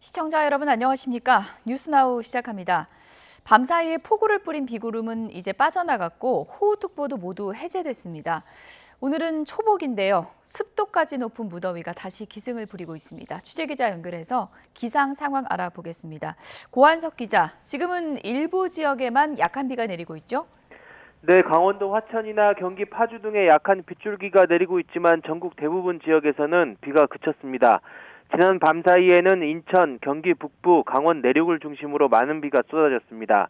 시청자 여러분 안녕하십니까? 뉴스나우 시작합니다. 밤사이에 폭우를 뿌린 비구름은 이제 빠져나갔고 호우특보도 모두 해제됐습니다. 오늘은 초복인데요. 습도까지 높은 무더위가 다시 기승을 부리고 있습니다. 취재기자 연결해서 기상 상황 알아보겠습니다. 고한석 기자, 지금은 일부 지역에만 약한 비가 내리고 있죠? 네, 강원도 화천이나 경기 파주 등에 약한 빗줄기가 내리고 있지만 전국 대부분 지역에서는 비가 그쳤습니다. 지난 밤 사이에는 인천, 경기 북부, 강원 내륙을 중심으로 많은 비가 쏟아졌습니다.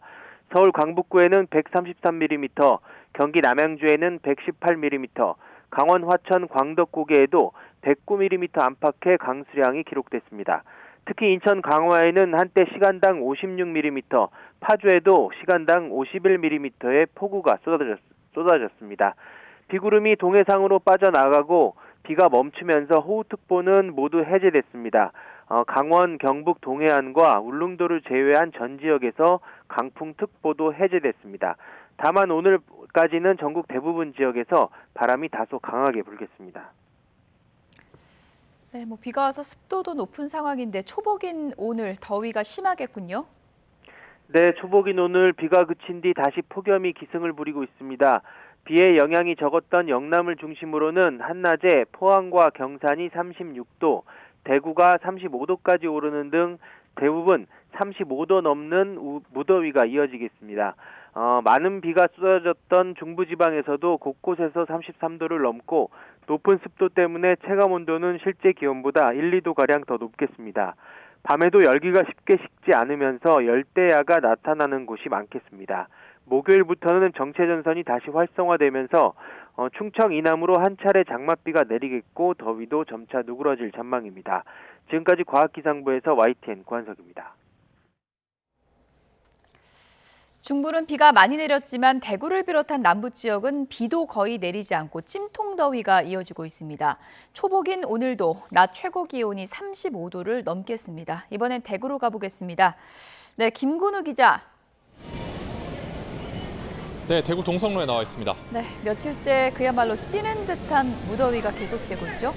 서울 강북구에는 133mm, 경기 남양주에는 118mm, 강원 화천 광덕고개에도 109mm 안팎의 강수량이 기록됐습니다. 특히 인천 강화에는 한때 시간당 56mm, 파주에도 시간당 51mm의 폭우가 쏟아졌습니다. 비구름이 동해상으로 빠져나가고 비가 멈추면서 호우특보는 모두 해제됐습니다. 강원, 경북 동해안과 울릉도를 제외한 전 지역에서 강풍특보도 해제됐습니다. 다만 오늘까지는 전국 대부분 지역에서 바람이 다소 강하게 불겠습니다. 네, 비가 와서 습도도 높은 상황인데 초복인 오늘 더위가 심하겠군요. 네, 초복인 오늘 비가 그친 뒤 다시 폭염이 기승을 부리고 있습니다. 비의 영향이 적었던 영남을 중심으로는 한낮에 포항과 경산이 36도, 대구가 35도까지 오르는 등 대부분 35도 넘는 무더위가 이어지겠습니다. 많은 비가 쏟아졌던 중부지방에서도 곳곳에서 33도를 넘고 높은 습도 때문에 체감온도는 실제 기온보다 1, 2도가량 더 높겠습니다. 밤에도 열기가 쉽게 식지 않으면서 열대야가 나타나는 곳이 많겠습니다. 목요일부터는 정체전선이 다시 활성화되면서 충청 이남으로 한 차례 장맛비가 내리겠고 더위도 점차 누그러질 전망입니다. 지금까지 과학기상부에서 YTN 고한석입니다. 중부는 비가 많이 내렸지만 대구를 비롯한 남부 지역은 비도 거의 내리지 않고 찜통더위가 이어지고 있습니다. 초복인 오늘도 낮 최고 기온이 35도를 넘겠습니다. 이번엔 대구로 가보겠습니다. 네, 김근우 기자. 네, 대구 동성로에 나와 있습니다. 네, 며칠째 그야말로 찌는 듯한 무더위가 계속되고 있죠?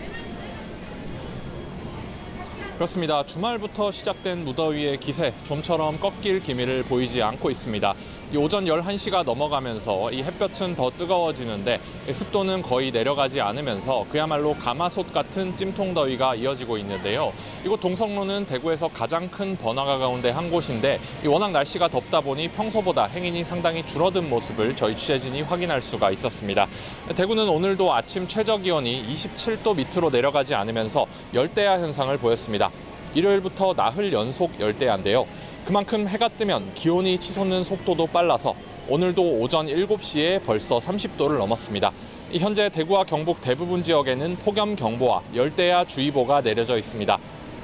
그렇습니다. 주말부터 시작된 무더위의 기세, 좀처럼 꺾일 기미를 보이지 않고 있습니다. 이 오전 11시가 넘어가면서 이 햇볕은 더 뜨거워지는데 습도는 거의 내려가지 않으면서 그야말로 가마솥 같은 찜통더위가 이어지고 있는데요. 이곳 동성로는 대구에서 가장 큰 번화가 가운데 한 곳인데 워낙 날씨가 덥다 보니 평소보다 행인이 상당히 줄어든 모습을 저희 취재진이 확인할 수가 있었습니다. 대구는 오늘도 아침 최저 기온이 27도 밑으로 내려가지 않으면서 열대야 현상을 보였습니다. 일요일부터 나흘 연속 열대야인데요. 그만큼 해가 뜨면 기온이 치솟는 속도도 빨라서 오늘도 오전 7시에 벌써 30도를 넘었습니다. 현재 대구와 경북 대부분 지역에는 폭염경보와 열대야 주의보가 내려져 있습니다.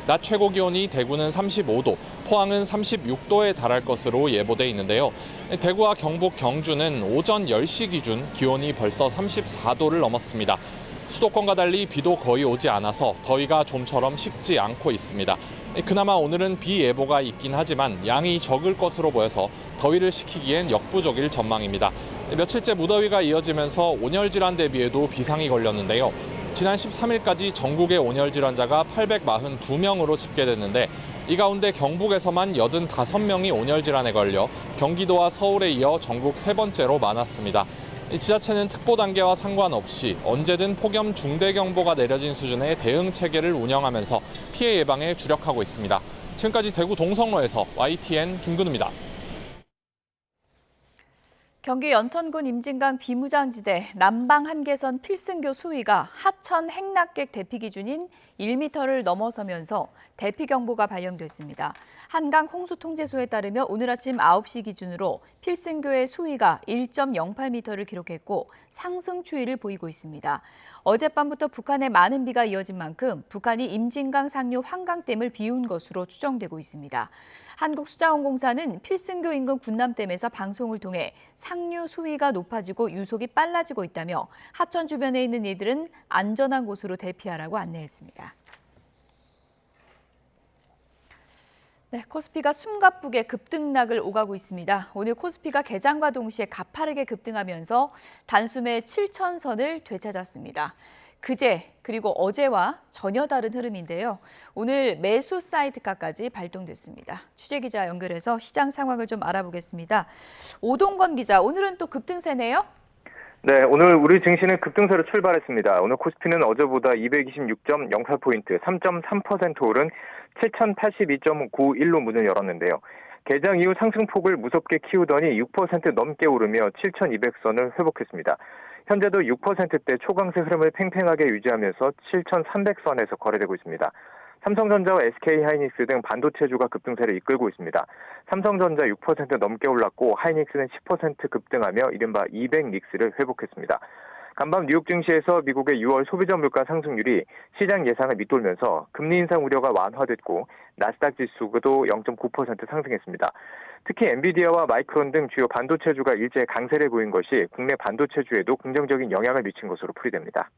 낮 최고 기온이 대구는 35도, 포항은 36도에 달할 것으로 예보돼 있는데요. 대구와 경북 경주는 오전 10시 기준 기온이 벌써 34도를 넘었습니다. 수도권과 달리 비도 거의 오지 않아서 더위가 좀처럼 식지 않고 있습니다. 그나마 오늘은 비 예보가 있긴 하지만 양이 적을 것으로 보여서 더위를 식히기엔 역부족일 전망입니다. 며칠째 무더위가 이어지면서 온열 질환 대비에도 비상이 걸렸는데요. 지난 13일까지 전국의 온열 질환자가 842명으로 집계됐는데 이 가운데 경북에서만 85명이 온열 질환에 걸려 경기도와 서울에 이어 전국 세 번째로 많았습니다. 지자체는 특보 단계와 상관없이 언제든 폭염 중대경보가 내려진 수준의 대응 체계를 운영하면서 피해 예방에 주력하고 있습니다. 지금까지 대구 동성로에서 YTN 김근우입니다. 경기 연천군 임진강 비무장지대 남방 한계선 필승교 수위가 하천 행락객 대피 기준인 1m를 넘어서면서 대피경보가 발령됐습니다. 한강 홍수통제소에 따르면 오늘 아침 9시 기준으로 필승교의 수위가 1.08m를 기록했고 상승 추이를 보이고 있습니다. 어젯밤부터 북한에 많은 비가 이어진 만큼 북한이 임진강 상류 환강댐을 비운 것으로 추정되고 있습니다. 한국수자원공사는 필승교 인근 군남댐에서 방송을 통해 상류 수위가 높아지고 유속이 빨라지고 있다며 하천 주변에 있는 이들은 안전한 곳으로 대피하라고 안내했습니다. 네, 코스피가 숨가쁘게 급등락을 오가고 있습니다. 오늘 코스피가 개장과 동시에 가파르게 급등하면서 단숨에 7,000선을 되찾았습니다. 그제 그리고 어제와 전혀 다른 흐름인데요. 오늘 매수 사이드카까지 발동됐습니다. 취재기자 연결해서 시장 상황을 좀 알아보겠습니다. 오동건 기자, 오늘은 또 급등세네요? 네, 오늘 우리 증시는 급등세로 출발했습니다. 오늘 코스피는 어제보다 220.04포인트, 3.3% 오른 7082.91로 문을 열었는데요. 개장 이후 상승폭을 무섭게 키우더니 6% 넘게 오르며 7200선을 회복했습니다. 현재도 6%대 초강세 흐름을 팽팽하게 유지하면서 7300선에서 거래되고 있습니다. 삼성전자와 SK하이닉스 등 반도체주가 급등세를 이끌고 있습니다. 삼성전자 6% 넘게 올랐고 하이닉스는 10% 급등하며 이른바 200닉스를 회복했습니다. 간밤 뉴욕 증시에서 미국의 6월 소비자 물가 상승률이 시장 예상을 밑돌면서 금리 인상 우려가 완화됐고 나스닥 지수도 0.9% 상승했습니다. 특히 엔비디아와 마이크론 등 주요 반도체주가 일제 강세를 보인 것이 국내 반도체주에도 긍정적인 영향을 미친 것으로 풀이됩니다.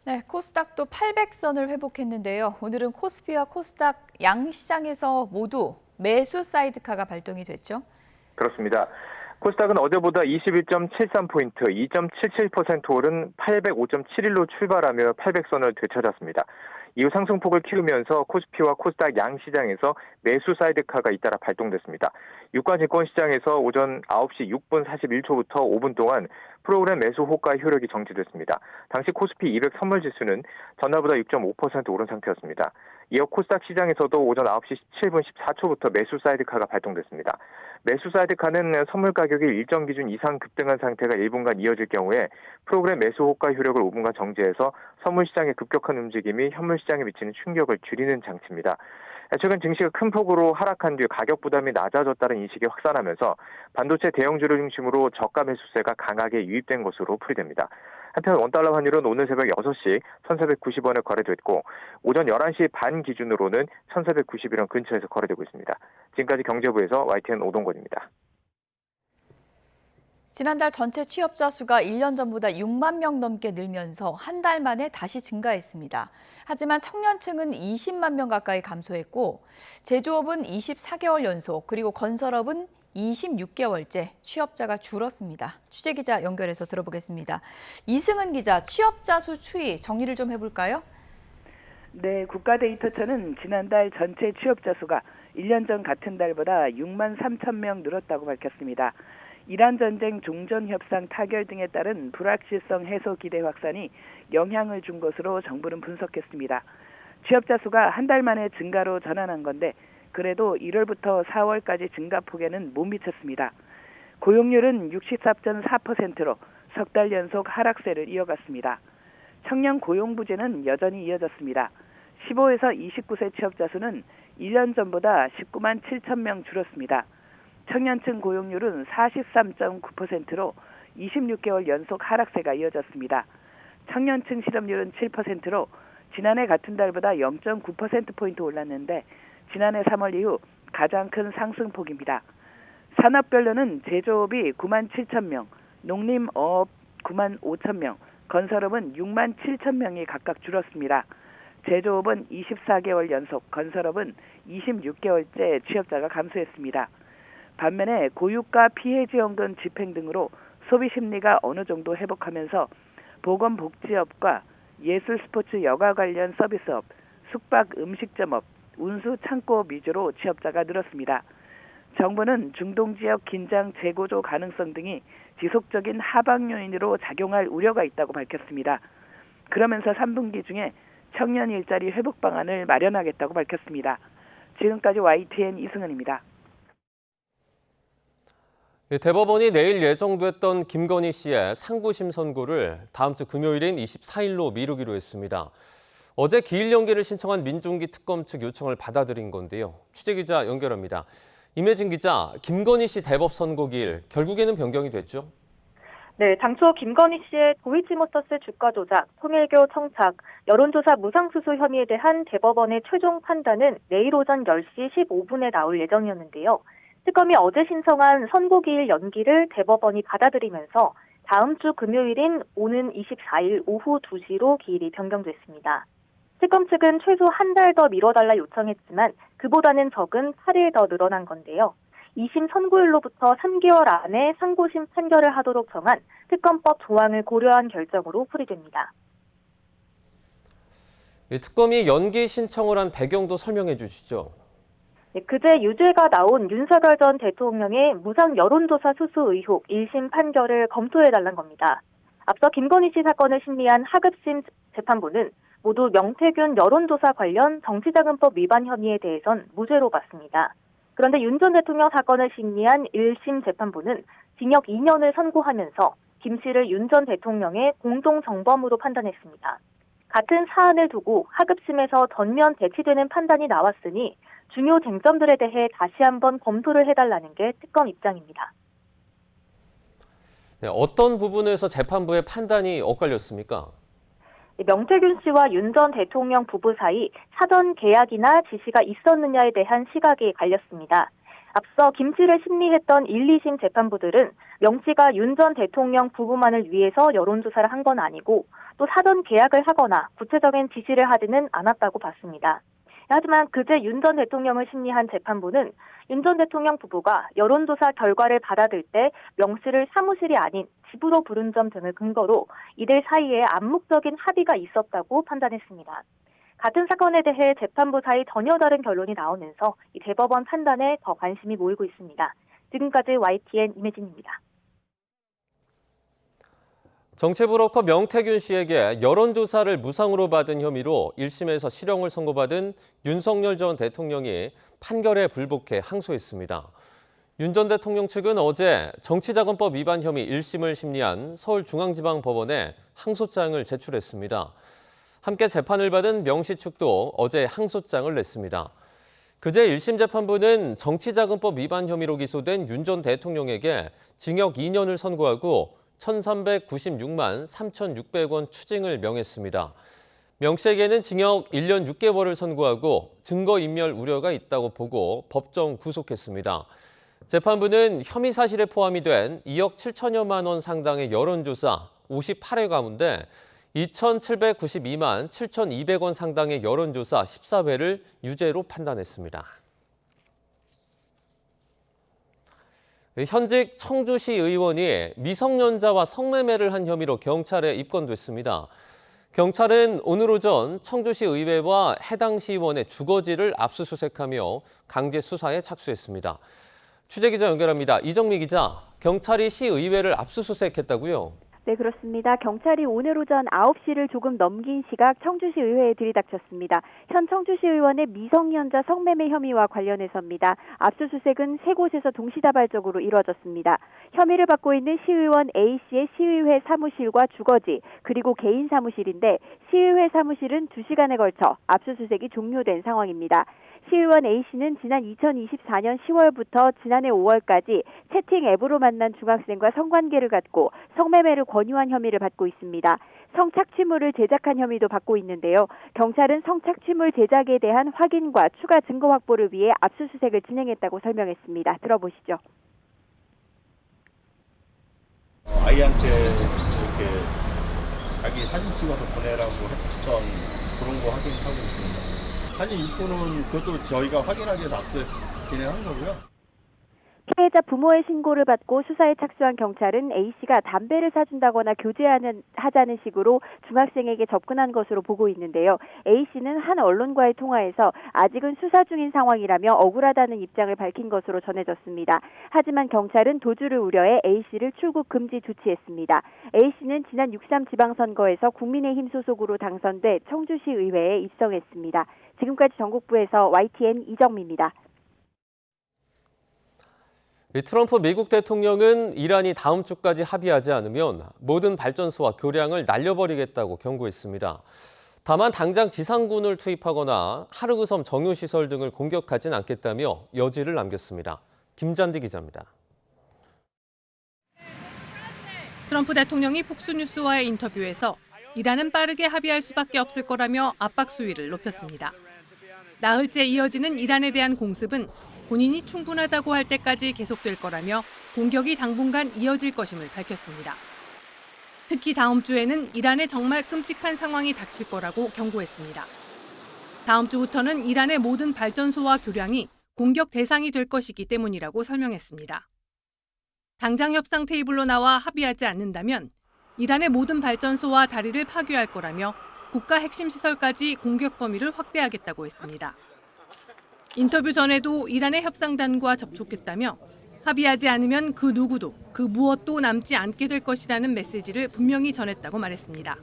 네, 코스닥도 800선을 회복했는데요. 오늘은 코스피와 코스닥 양 시장에서 모두 매수 사이드카가 발동이 됐죠. 그렇습니다. 코스닥은 어제보다 21.73포인트, 2.77% 오른 805.71로 출발하며 800선을 되찾았습니다. 이후 상승폭을 키우면서 코스피와 코스닥 양 시장에서 매수 사이드카가 잇따라 발동됐습니다. 유가증권시장에서 오전 9시 6분 41초부터 5분 동안 프로그램 매수 호가 효력이 정지됐습니다. 당시 코스피 200 선물지수는 전날보다 6.5% 오른 상태였습니다. 이어 코스닥 시장에서도 오전 9시 17분 14초부터 매수 사이드카가 발동됐습니다. 매수 사이드카는 선물 가격이 일정 기준 이상 급등한 상태가 1분간 이어질 경우에 프로그램 매수 호가 효력을 5분간 정지해서 선물 시장의 급격한 움직임이 현물 시장에 미치는 충격을 줄이는 장치입니다. 최근 증시가 큰 폭으로 하락한 뒤 가격 부담이 낮아졌다는 인식이 확산하면서 반도체 대형주를 중심으로 저가 매수세가 강하게 유입된 것으로 풀이됩니다. 한편 원달러 환율은 오늘 새벽 6시 1,490원에 거래됐고 오전 11시 반 기준으로는 1,491원 근처에서 거래되고 있습니다. 지금까지 경제부에서 YTN 오동건입니다. 지난달 전체 취업자 수가 1년 전보다 6만 명 넘게 늘면서 한 달 만에 다시 증가했습니다. 하지만 청년층은 20만 명 가까이 감소했고 제조업은 24개월 연속 그리고 건설업은 26개월째 취업자가 줄었습니다. 취재기자 연결해서 들어보겠습니다. 이승은 기자, 취업자 수 추이 정리를 좀 해볼까요? 네, 국가데이터처는 지난달 전체 취업자 수가 1년 전 같은 달보다 6만 3천 명 늘었다고 밝혔습니다. 이란 전쟁 종전 협상 타결 등에 따른 불확실성 해소 기대 확산이 영향을 준 것으로 정부는 분석했습니다. 취업자 수가 한 달 만에 증가로 전환한 건데 그래도 1월부터 4월까지 증가폭에는 못 미쳤습니다. 고용률은 64.4%로 석 달 연속 하락세를 이어갔습니다. 청년 고용 부재는 여전히 이어졌습니다. 15에서 29세 취업자 수는 1년 전보다 19만 7천 명 줄었습니다. 청년층 고용률은 43.9%로 26개월 연속 하락세가 이어졌습니다. 청년층 실업률은 7%로 지난해 같은 달보다 0.9%포인트 올랐는데 지난해 3월 이후 가장 큰 상승폭입니다. 산업별로는 제조업이 9만 7천 명, 농림어업 9만 5천 명, 건설업은 6만 7천 명이 각각 줄었습니다. 제조업은 24개월 연속, 건설업은 26개월째 취업자가 감소했습니다. 반면에 고유가 피해지원금 집행 등으로 소비 심리가 어느 정도 회복하면서 보건복지업과 예술 스포츠 여가 관련 서비스업, 숙박 음식점업, 운수 창고업 위주로 취업자가 늘었습니다. 정부는 중동지역 긴장 재고조 가능성 등이 지속적인 하방 요인으로 작용할 우려가 있다고 밝혔습니다. 그러면서 3분기 중에 청년 일자리 회복 방안을 마련하겠다고 밝혔습니다. 지금까지 YTN 이승은입니다. 대법원이 내일 예정됐던 김건희 씨의 상고심 선고를 다음 주 금요일인 24일로 미루기로 했습니다. 어제 기일 연기를 신청한 민중기 특검 측 요청을 받아들인 건데요. 취재기자 연결합니다. 임혜진 기자, 김건희 씨 대법 선고기일 결국에는 변경이 됐죠? 네, 당초 김건희 씨의 도이치모터스 주가 조작, 통일교 청착, 여론조사 무상수수 혐의에 대한 대법원의 최종 판단은 내일 오전 10시 15분에 나올 예정이었는데요. 특검이 어제 신청한 선고기일 연기를 대법원이 받아들이면서 다음 주 금요일인 오는 24일 오후 2시로 기일이 변경됐습니다. 특검 측은 최소 한 달 더 미뤄달라 요청했지만 그보다는 적은 8일 더 늘어난 건데요. 2심 선고일로부터 3개월 안에 상고심 판결을 하도록 정한 특검법 조항을 고려한 결정으로 풀이됩니다. 특검이 연기 신청을 한 배경도 설명해 주시죠. 그제 유죄가 나온 윤석열 전 대통령의 무상 여론조사 수수 의혹 1심 판결을 검토해달란 겁니다. 앞서 김건희 씨 사건을 심리한 하급심 재판부는 모두 명태균 여론조사 관련 정치자금법 위반 혐의에 대해선 무죄로 봤습니다. 그런데 윤 전 대통령 사건을 심리한 1심 재판부는 징역 2년을 선고하면서 김 씨를 윤 전 대통령의 공동정범으로 판단했습니다. 같은 사안을 두고 하급심에서 전면 배치되는 판단이 나왔으니 중요 쟁점들에 대해 다시 한번 검토를 해달라는 게 특검 입장입니다. 네, 어떤 부분에서 재판부의 판단이 엇갈렸습니까? 명태균 씨와 윤 전 대통령 부부 사이 사전 계약이나 지시가 있었느냐에 대한 시각이 갈렸습니다. 앞서 김 씨를 심리했던 1, 2심 재판부들은 명 씨가 윤 전 대통령 부부만을 위해서 여론조사를 한 건 아니고 또 사전 계약을 하거나 구체적인 지시를 하지는 않았다고 봤습니다. 하지만 그제 윤 전 대통령을 심리한 재판부는 윤 전 대통령 부부가 여론조사 결과를 받아들 때 명 씨를 사무실이 아닌 집으로 부른 점 등을 근거로 이들 사이에 암묵적인 합의가 있었다고 판단했습니다. 같은 사건에 대해 재판부 사이 전혀 다른 결론이 나오면서 이 대법원 판단에 더 관심이 모이고 있습니다. 지금까지 YTN 임혜진입니다. 정치브로커 명태균 씨에게 여론조사를 무상으로 받은 혐의로 1심에서 실형을 선고받은 윤석열 전 대통령이 판결에 불복해 항소했습니다. 윤 전 대통령 측은 어제 정치자금법 위반 혐의 1심을 심리한 서울중앙지방법원에 항소장을 제출했습니다. 함께 재판을 받은 명 씨 측도 어제 항소장을 냈습니다. 그제 1심 재판부는 정치자금법 위반 혐의로 기소된 윤 전 대통령에게 징역 2년을 선고하고 1,396만 3,600원 추징을 명했습니다. 명 씨에게는 징역 1년 6개월을 선고하고 증거인멸 우려가 있다고 보고 법정 구속했습니다. 재판부는 혐의 사실에 포함이 된 2억 7천여만 원 상당의 여론조사 58회 가운데 2,792만 7,200원 상당의 여론조사 14회를 유죄로 판단했습니다. 현직 청주시 의원이 미성년자와 성매매를 한 혐의로 경찰에 입건됐습니다. 경찰은 오늘 오전 청주시 의회와 해당 시의원의 주거지를 압수수색하며 강제 수사에 착수했습니다. 취재기자 연결합니다. 이정미 기자, 경찰이 시의회를 압수수색했다고요? 네, 그렇습니다. 경찰이 오늘 오전 9시를 조금 넘긴 시각 청주시 의회에 들이닥쳤습니다. 현 청주시 의원의 미성년자 성매매 혐의와 관련해서입니다. 압수수색은 세 곳에서 동시다발적으로 이루어졌습니다. 혐의를 받고 있는 시의원 A씨의 시의회 사무실과 주거지, 그리고 개인 사무실인데 시의회 사무실은 2시간에 걸쳐 압수수색이 종료된 상황입니다. 시의원 A씨는 지난 2024년 10월부터 지난해 5월까지 채팅 앱으로 만난 중학생과 성관계를 갖고 성매매를 권유한 혐의를 받고 있습니다. 성착취물을 제작한 혐의도 받고 있는데요. 경찰은 성착취물 제작에 대한 확인과 추가 증거 확보를 위해 압수수색을 진행했다고 설명했습니다. 들어보시죠. 아이한테 이렇게 자기 사진 찍어서 보내라고 했던 그런 거 확인하고 있습니다. 사진 입고는 그것도 저희가 확인하기 위해서 앞서 진행한 거고요. 피해자 부모의 신고를 받고 수사에 착수한 경찰은 A씨가 담배를 사준다거나 교제하자는 식으로 중학생에게 접근한 것으로 보고 있는데요. A씨는 한 언론과의 통화에서 아직은 수사 중인 상황이라며 억울하다는 입장을 밝힌 것으로 전해졌습니다. 하지만 경찰은 도주를 우려해 A씨를 출국 금지 조치했습니다. A씨는 지난 6.3 지방선거에서 국민의힘 소속으로 당선돼 청주시 의회에 입성했습니다. 지금까지 전국부에서 YTN 이정미입니다. 트럼프 미국 대통령은 이란이 다음 주까지 합의하지 않으면 모든 발전소와 교량을 날려버리겠다고 경고했습니다. 다만 당장 지상군을 투입하거나 하르그섬 정유시설 등을 공격하진 않겠다며 여지를 남겼습니다. 김잔디 기자입니다. 트럼프 대통령이 폭스뉴스와의 인터뷰에서 이란은 빠르게 합의할 수밖에 없을 거라며 압박 수위를 높였습니다. 나흘째 이어지는 이란에 대한 공습은 본인이 충분하다고 할 때까지 계속될 거라며 공격이 당분간 이어질 것임을 밝혔습니다. 특히 다음 주에는 이란에 정말 끔찍한 상황이 닥칠 거라고 경고했습니다. 다음 주부터는 이란의 모든 발전소와 교량이 공격 대상이 될 것이기 때문이라고 설명했습니다. 당장 협상 테이블로 나와 합의하지 않는다면 이란의 모든 발전소와 다리를 파괴할 거라며 국가 핵심 시설까지 공격 범위를 확대하겠다고 했습니다. 인터뷰 전에도 이란의 협상단과 접촉했다며 합의하지 않으면 그 누구도 그 무엇도 남지 않게 될 것이라는 메시지를 분명히 전했다고 말했습니다.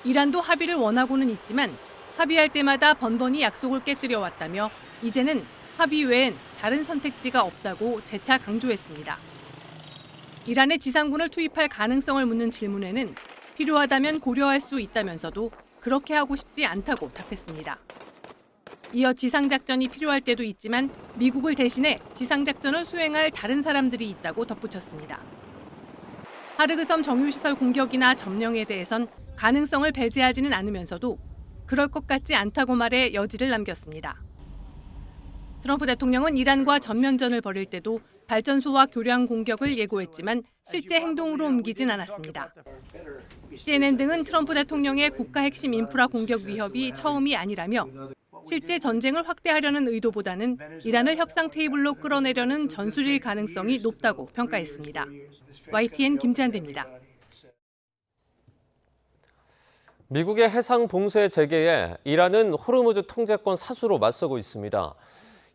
이란도 합의를 원하고는 있지만 합의할 때마다 번번이 약속을 깨뜨려 왔다며 이제는 합의 외엔 다른 선택지가 없다고 재차 강조했습니다. 이란의 지상군을 투입할 가능성을 묻는 질문에는 필요하다면 고려할 수 있다면서도 그렇게 하고 싶지 않다고 답했습니다. 이어 지상작전이 필요할 때도 있지만 미국을 대신해 지상작전을 수행할 다른 사람들이 있다고 덧붙였습니다. 하르그섬 정유시설 공격이나 점령에 대해선 가능성을 배제하지는 않으면서도 그럴 것 같지 않다고 말해 여지를 남겼습니다. 트럼프 대통령은 이란과 전면전을 벌일 때도 발전소와 교량 공격을 예고했지만 실제 행동으로 옮기진 않았습니다. CNN 등은 트럼프 대통령의 국가 핵심 인프라 공격 위협이 처음이 아니라며 실제 전쟁을 확대하려는 의도보다는 이란을 협상 테이블로 끌어내려는 전술일 가능성이 높다고 평가했습니다. YTN 김지한대입니다. 미국의 해상 봉쇄 재개에 이란은 호르무즈 통제권 사수로 맞서고 있습니다.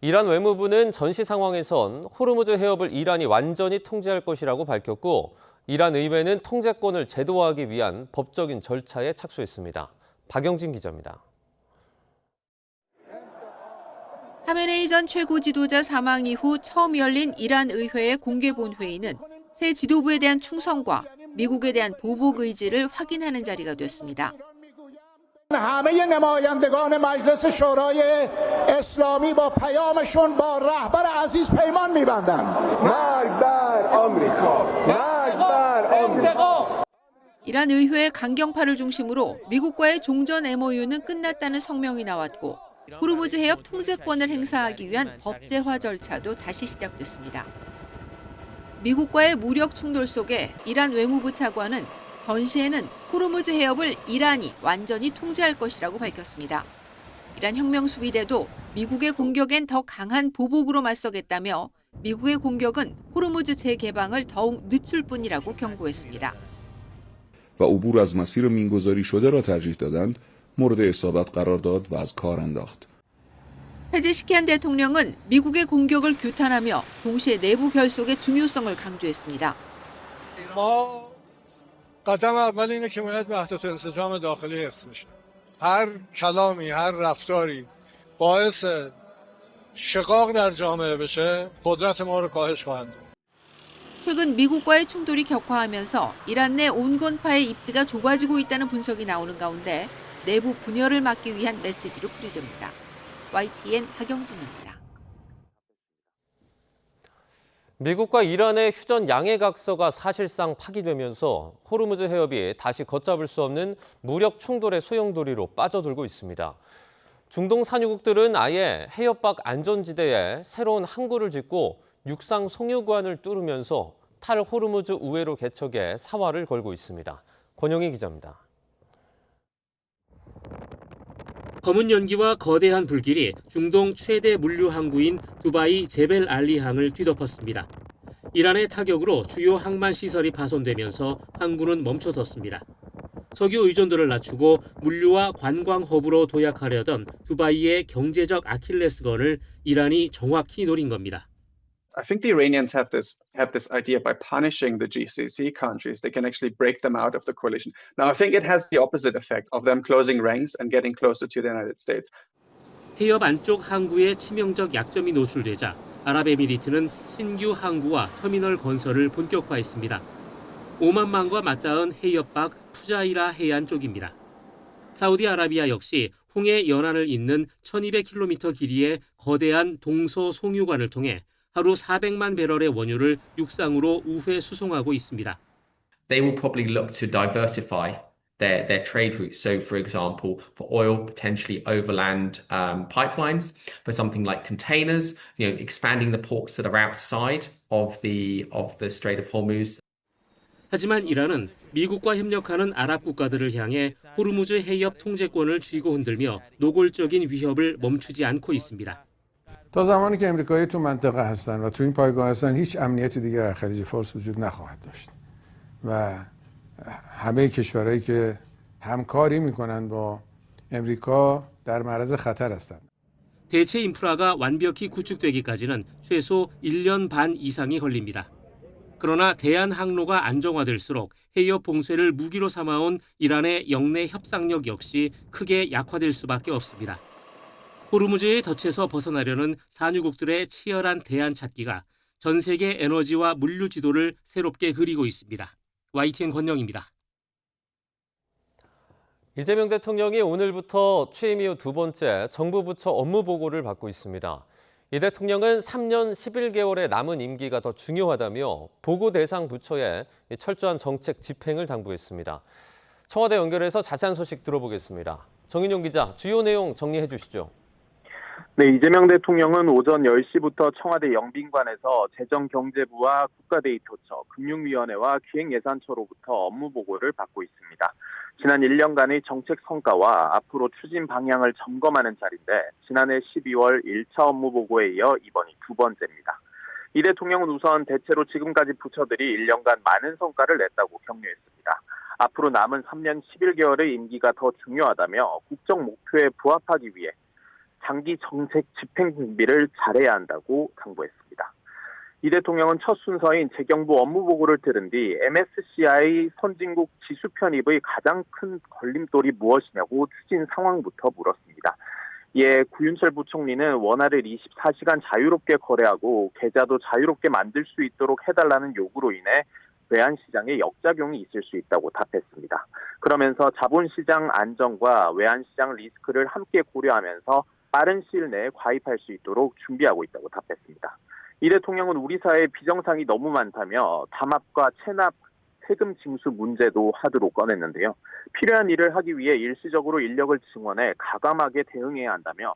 이란 외무부는 전시 상황에선 호르무즈 해협을 이란이 완전히 통제할 것이라고 밝혔고 이란 의회는 통제권을 제도화하기 위한 법적인 절차에 착수했습니다. 박영진 기자입니다. 하메네이 전 최고 지도자 사망 이후 처음 열린 이란 의회의 공개 본회의는 새 지도부에 대한 충성과 미국에 대한 보복 의지를 확인하는 자리가 됐습니다. همه نمایندگان مجلس شورای اسلامی با پیامشون با رهبر عزیز پیمان می‌بندند. مرگ بر آمریکا. مرگ بر آمریکا. 이란 의회의 강경파를 중심으로 미국과의 종전 MOU는 끝났다는 성명이 나왔고 호르무즈 해협 통제권을 행사하기 위한 법제화 절차도 다시 시작됐습니다. 미국과의 무력 충돌 속에 이란 외무부 차관은 전시에는 호르무즈 해협을 이란이 완전히 통제할 것이라고 밝혔습니다. 이란 혁명수비대도 미국의 공격엔 더 강한 보복으로 맞서겠다며 미국의 공격은 호르무즈 재개방을 더욱 늦출 뿐이라고 경고했습니다. و عبور از مسیر مینگذاری شده را ترجیح دادند مورد اصابت قرار داد و از کار انداخت. 페제시키안 대통령은 미국의 공격을 규탄하며 동시에 내부 결속의 중요성을 강조했습니다. قدم اول اینه که باید وحدت انسجام داخلی حفظ بشه. هر کلامی، هر رفتاری باعث شقاق در جامعه بشه، قدرت ما رو کاهش خواهند داد. 최근 미국과의 충돌이 격화하면서 이란 내 온건파의 입지가 좁아지고 있다는 분석이 나오는 가운데 내부 분열을 막기 위한 메시지로 풀이됩니다. YTN 박영진입니다. 미국과 이란의 휴전 양해각서가 사실상 파기되면서 호르무즈 해협이 다시 걷잡을 수 없는 무력 충돌의 소용돌이로 빠져들고 있습니다. 중동 산유국들은 아예 해협 밖 안전지대에 새로운 항구를 짓고 육상 송유관을 뚫으면서 탈호르무즈 우회로 개척에 사활을 걸고 있습니다. 권영희 기자입니다. 검은 연기와 거대한 불길이 중동 최대 물류 항구인 두바이 제벨 알리항을 뒤덮었습니다. 이란의 타격으로 주요 항만 시설이 파손되면서 항구는 멈춰섰습니다. 석유 의존도를 낮추고 물류와 관광 허브로 도약하려던 두바이의 경제적 아킬레스건을 이란이 정확히 노린 겁니다. I think the Iranians have this idea by punishing the GCC countries, they can actually break them out of the coalition. Now, I think it has the opposite effect of them closing ranks and getting closer to the United States. 해협 안쪽 항구에 치명적 약점이 노출되자 아랍에미리트는 신규 항구와 터미널 건설을 본격화했습니다. 오만만과 맞닿은 해협 밖 푸자이라 해안 쪽입니다. 사우디아라비아 역시 홍해 연안을 잇는 1200km 길이의 거대한 동서 송유관을 통해 하루 400만 배럴의 원유를 육상으로 우회 수송하고 있습니다. They will probably look to diversify their trade routes. So, for example, for oil, potentially overland pipelines. For something like containers, expanding the ports that are outside of the Strait of Hormuz. 하지만 이란은 미국과 협력하는 아랍 국가들을 향해 호르무즈 해협 통제권을 쥐고 흔들며 노골적인 위협을 멈추지 않고 있습니다. تا زمانی که امریکایی تو منطقه هستن و تو این پایگاه هستن هیچ امنیتی دیگه در خلیج فارس وجود نخواهد داشت و همه کشورهایی که همکاری میکنن با امریکا در معرض خطر هستند. 대체 인프라가 완벽히 구축되기까지는 최소 1년 반 이상이 걸립니다. 그러나 대한 항로가 안정화될수록 해협 봉쇄를 무기로 삼아온 이란의 영내 협상력 역시 크게 약화될 수밖에 없습니다. 호르무즈의 덫에서 벗어나려는 산유국들의 치열한 대안 찾기가 전 세계 에너지와 물류 지도를 새롭게 그리고 있습니다. YTN 권영입니다. 이재명 대통령이 오늘부터 취임 이후 두 번째 정부 부처 업무 보고를 받고 있습니다. 이 대통령은 3년 11개월의 남은 임기가 더 중요하다며 보고 대상 부처에 철저한 정책 집행을 당부했습니다. 청와대 연결해서 자세한 소식 들어보겠습니다. 정인용 기자, 주요 내용 정리해 주시죠. 네, 이재명 대통령은 오전 10시부터 청와대 영빈관에서 재정경제부와 국가데이터처, 금융위원회와 기획예산처로부터 업무 보고를 받고 있습니다. 지난 1년간의 정책 성과와 앞으로 추진 방향을 점검하는 자리인데 지난해 12월 1차 업무 보고에 이어 이번이 두 번째입니다. 이 대통령은 우선 대체로 지금까지 부처들이 1년간 많은 성과를 냈다고 격려했습니다. 앞으로 남은 3년 11개월의 임기가 더 중요하다며 국정 목표에 부합하기 위해 장기 정책 집행 준비를 잘해야 한다고 당부했습니다. 이 대통령은 첫 순서인 재경부 업무 보고를 들은 뒤 MSCI 선진국 지수 편입의 가장 큰 걸림돌이 무엇이냐고 추진 상황부터 물었습니다. 이에 구윤철 부총리는 원화를 24시간 자유롭게 거래하고 계좌도 자유롭게 만들 수 있도록 해달라는 요구로 인해 외환시장에 역작용이 있을 수 있다고 답했습니다. 그러면서 자본시장 안정과 외환시장 리스크를 함께 고려하면서 빠른 시일 내에 가입할 수 있도록 준비하고 있다고 답했습니다. 이 대통령은 우리 사회에 비정상이 너무 많다며 담합과 체납, 세금 징수 문제도 하드로 꺼냈는데요. 필요한 일을 하기 위해 일시적으로 인력을 증원해 가감하게 대응해야 한다며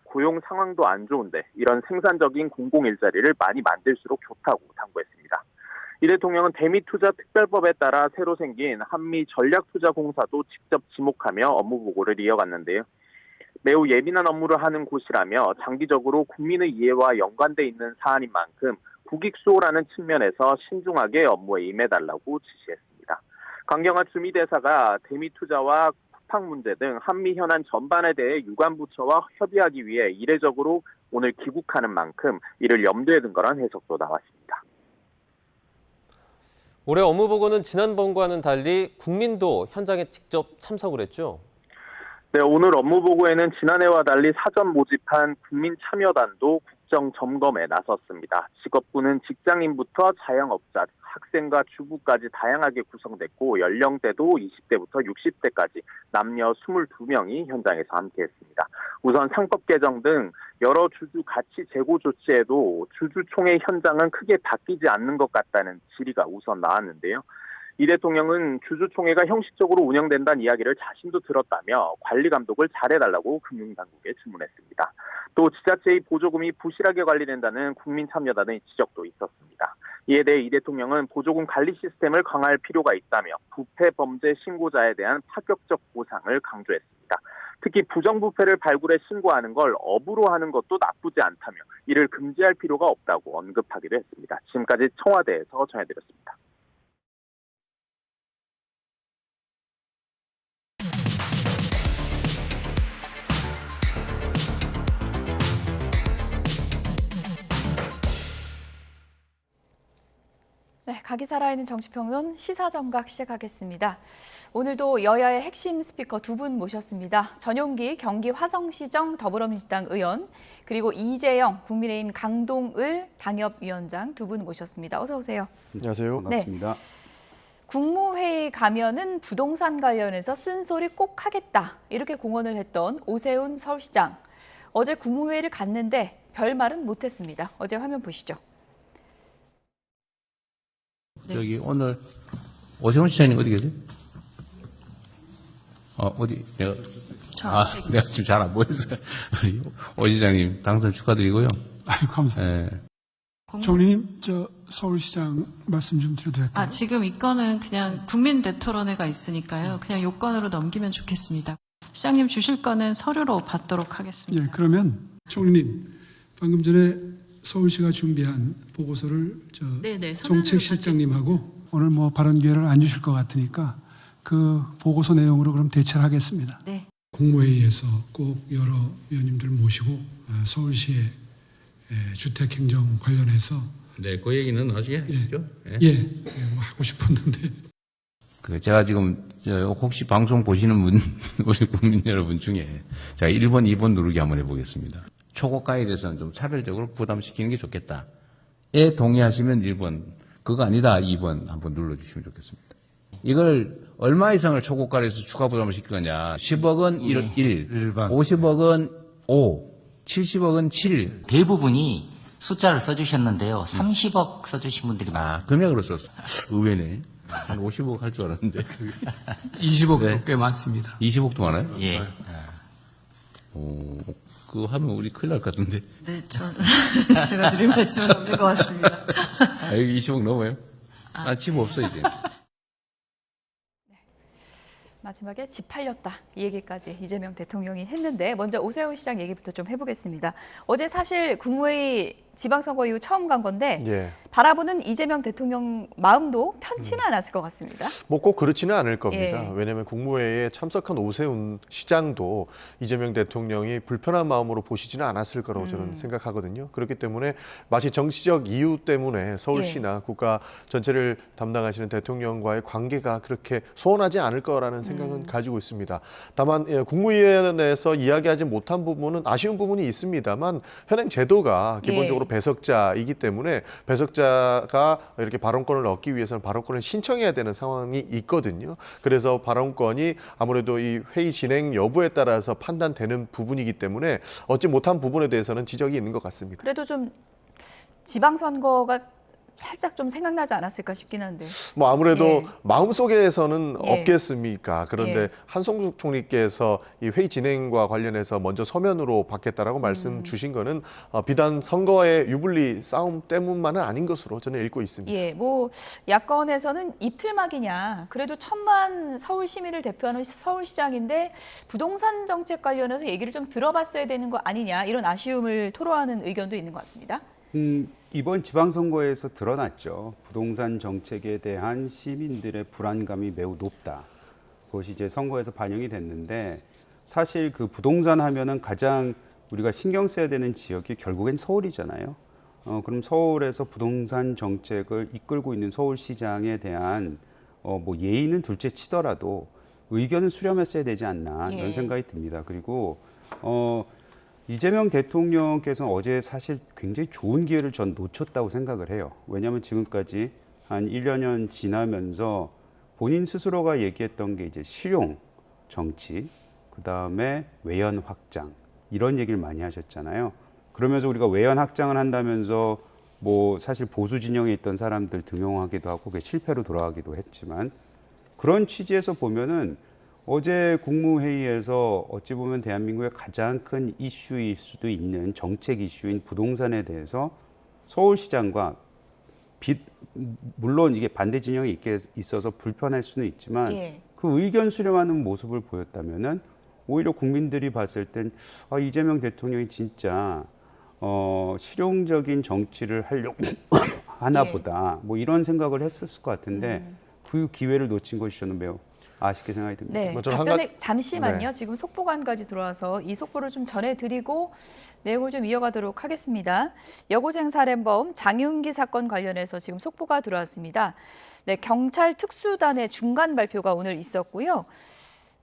고용 상황도 안 좋은데 이런 생산적인 공공 일자리를 많이 만들수록 좋다고 당부했습니다. 이 대통령은 대미투자특별법에 따라 새로 생긴 한미전략투자공사도 직접 지목하며 업무 보고를 이어갔는데요. 매우 예민한 업무를 하는 곳이라며 장기적으로 국민의 이해와 연관돼 있는 사안인 만큼 국익수호라는 측면에서 신중하게 업무에 임해달라고 지시했습니다. 강경화 주미대사가 대미투자와 쿠팡 문제 등 한미 현안 전반에 대해 유관부처와 협의하기 위해 이례적으로 오늘 귀국하는 만큼 이를 염두에 둔 거란 해석도 나왔습니다. 올해 업무 보고는 지난번과는 달리 국민도 현장에 직접 참석을 했죠? 네, 오늘 업무 보고에는 지난해와 달리 사전 모집한 국민참여단도 국정 점검에 나섰습니다. 직업군은 직장인부터 자영업자, 학생과 주부까지 다양하게 구성됐고 연령대도 20대부터 60대까지 남녀 22명이 현장에서 함께했습니다. 우선 상법 개정 등 여러 주주 가치 제고 조치에도 주주총회 현장은 크게 바뀌지 않는 것 같다는 질의가 우선 나왔는데요. 이 대통령은 주주총회가 형식적으로 운영된다는 이야기를 자신도 들었다며 관리 감독을 잘해달라고 금융당국에 주문했습니다. 또 지자체의 보조금이 부실하게 관리된다는 국민참여단의 지적도 있었습니다. 이에 대해 이 대통령은 보조금 관리 시스템을 강화할 필요가 있다며 부패 범죄 신고자에 대한 파격적 보상을 강조했습니다. 특히 부정부패를 발굴해 신고하는 걸 업으로 하는 것도 나쁘지 않다며 이를 금지할 필요가 없다고 언급하기도 했습니다. 지금까지 청와대에서 전해드렸습니다. 네, 각이 살아있는 정치평론 시사정각 시작하겠습니다. 오늘도 여야의 핵심 스피커 두 분 모셨습니다. 전용기 경기 화성시정 더불어민주당 의원 그리고 이재영 국민의힘 강동을 당협위원장 두 분 모셨습니다. 어서 오세요. 안녕하세요. 반갑습니다. 네. 국무회의 가면은 부동산 관련해서 쓴소리 꼭 하겠다 이렇게 공언을 했던 오세훈 서울시장. 어제 국무회의를 갔는데 별말은 못했습니다. 어제 화면 보시죠. 저기 오늘 오세훈 시장님 어디 계세요? 어디 내가 내가 지금 잘 안 보였어요. 오 시장님 당선 축하드리고요. 아유 감사합니다. 정리님 저 서울시장 말씀 좀 드려도 될까요? 지금 이 건은 그냥 국민 대토론회가 있으니까요. 그냥 요건으로 넘기면 좋겠습니다. 시장님 주실 거는 서류로 받도록 하겠습니다. 예, 그러면 총리님 방금 전에 서울시가 준비한 보고서를 네네, 정책실장님하고 오늘 뭐 발언 기회를 안 주실 것 같으니까 그 보고서 내용으로 그럼 대체를 하겠습니다. 네. 국무회의에서 꼭 여러 위원님들을 모시고 서울시의 주택행정 관련해서 네, 그 얘기는 나중에 하시죠. 뭐 하고 싶었는데. 제가 지금 혹시 방송 보시는 분, 우리 국민 여러분 중에 제가 1번, 2번 누르기 한번 해보겠습니다. 초고가에 대해서는 좀 차별적으로 부담시키는 게 좋겠다. 에 동의하시면 1번, 그거 아니다 2번 한번 눌러주시면 좋겠습니다. 이걸 얼마 이상을 초고가로 해서 추가 부담을 시킬 거냐. 10억은 1, 50억은 5, 70억은 7. 대부분이 숫자를 써주셨는데요. 30억 써주신 분들이 많아요. 금액으로 썼어. 의외네. 한 50억 할 줄 알았는데. 20억도 꽤 많습니다. 20억도 많아요? 예. 그거 하면 우리 큰일 날 것 같은데. 네, 제가 드릴 말씀은 없는 것 같습니다. 여기 20억 넘어요? 집 없어, 이제. 마지막에 집 팔렸다 이 얘기까지 이재명 대통령이 했는데 먼저 오세훈 시장 얘기부터 좀 해보겠습니다. 어제 사실 국무회의 지방선거 이후 처음 간 건데 바라보는 이재명 대통령 마음도 편치는 않았을 것 같습니다. 뭐 꼭 그렇지는 않을 겁니다. 왜냐하면 국무회의에 참석한 오세훈 시장도 이재명 대통령이 불편한 마음으로 보시지는 않았을 거라고 저는 생각하거든요. 그렇기 때문에 마치 정치적 이유 때문에 서울시나 국가 전체를 담당하시는 대통령과의 관계가 그렇게 소원하지 않을 거라는 생각은 가지고 있습니다. 다만 국무위원회에서 이야기하지 못한 부분은 아쉬운 부분이 있습니다만 현행 제도가 기본적으로 배석자이기 때문에 배석자가 이렇게 발언권을 얻기 위해서는 발언권을 신청해야 되는 상황이 있거든요. 그래서 발언권이 아무래도 이 회의 진행 여부에 따라서 판단되는 부분이기 때문에 얻지 못한 부분에 대해서는 지적이 있는 것 같습니다. 그래도 좀 지방선거가 살짝 좀 생각나지 않았을까 싶긴 한데. 뭐 아무래도 마음속에서는 없겠습니까? 그런데 한성숙 총리께서 이 회의 진행과 관련해서 먼저 서면으로 받겠다라고 말씀 주신 거는 비단 선거의 유불리 싸움 때문만은 아닌 것으로 저는 읽고 있습니다. 뭐 야권에서는 이틀막이냐. 그래도 1000만 서울 시민을 대표하는 서울시장인데 부동산 정책 관련해서 얘기를 좀 들어봤어야 되는 거 아니냐. 이런 아쉬움을 토로하는 의견도 있는 것 같습니다. 이번 지방선거에서 드러났죠. 부동산 정책에 대한 시민들의 불안감이 매우 높다. 그것이 이제 선거에서 반영이 됐는데 사실 그 부동산 하면은 가장 우리가 신경 써야 되는 지역이 결국엔 서울이잖아요. 그럼 서울에서 부동산 정책을 이끌고 있는 서울시장에 대한 뭐 예의는 둘째 치더라도 의견은 수렴했어야 되지 않나 이런 생각이 듭니다. 그리고 이재명 대통령께서는 어제 사실 굉장히 좋은 기회를 전 놓쳤다고 생각을 해요. 왜냐하면 지금까지 한 1년 지나면서 본인 스스로가 얘기했던 게 이제 실용 정치, 그다음에 외연 확장 이런 얘기를 많이 하셨잖아요. 그러면서 우리가 외연 확장을 한다면서 뭐 사실 보수 진영에 있던 사람들 등용하기도 하고 그게 실패로 돌아가기도 했지만 그런 취지에서 보면은 어제 국무회의에서 어찌 보면 대한민국의 가장 큰 이슈일 수도 있는 정책 이슈인 부동산에 대해서 서울시장과 물론 이게 반대 진영이 있어서 불편할 수는 있지만 그 의견 수렴하는 모습을 보였다면은 오히려 국민들이 봤을 땐 이재명 대통령이 진짜 실용적인 정치를 하려고 하나 보다 뭐 이런 생각을 했었을 것 같은데 그 기회를 놓친 것이 저는 매우 아쉽게 생각이 듭니다. 네, 답변에 잠시만요. 지금 속보관까지 들어와서 이 속보를 좀 전해드리고 내용을 좀 이어가도록 하겠습니다. 여고생 살인범 장윤기 사건 관련해서 지금 속보가 들어왔습니다. 네, 경찰 특수단의 중간 발표가 오늘 있었고요.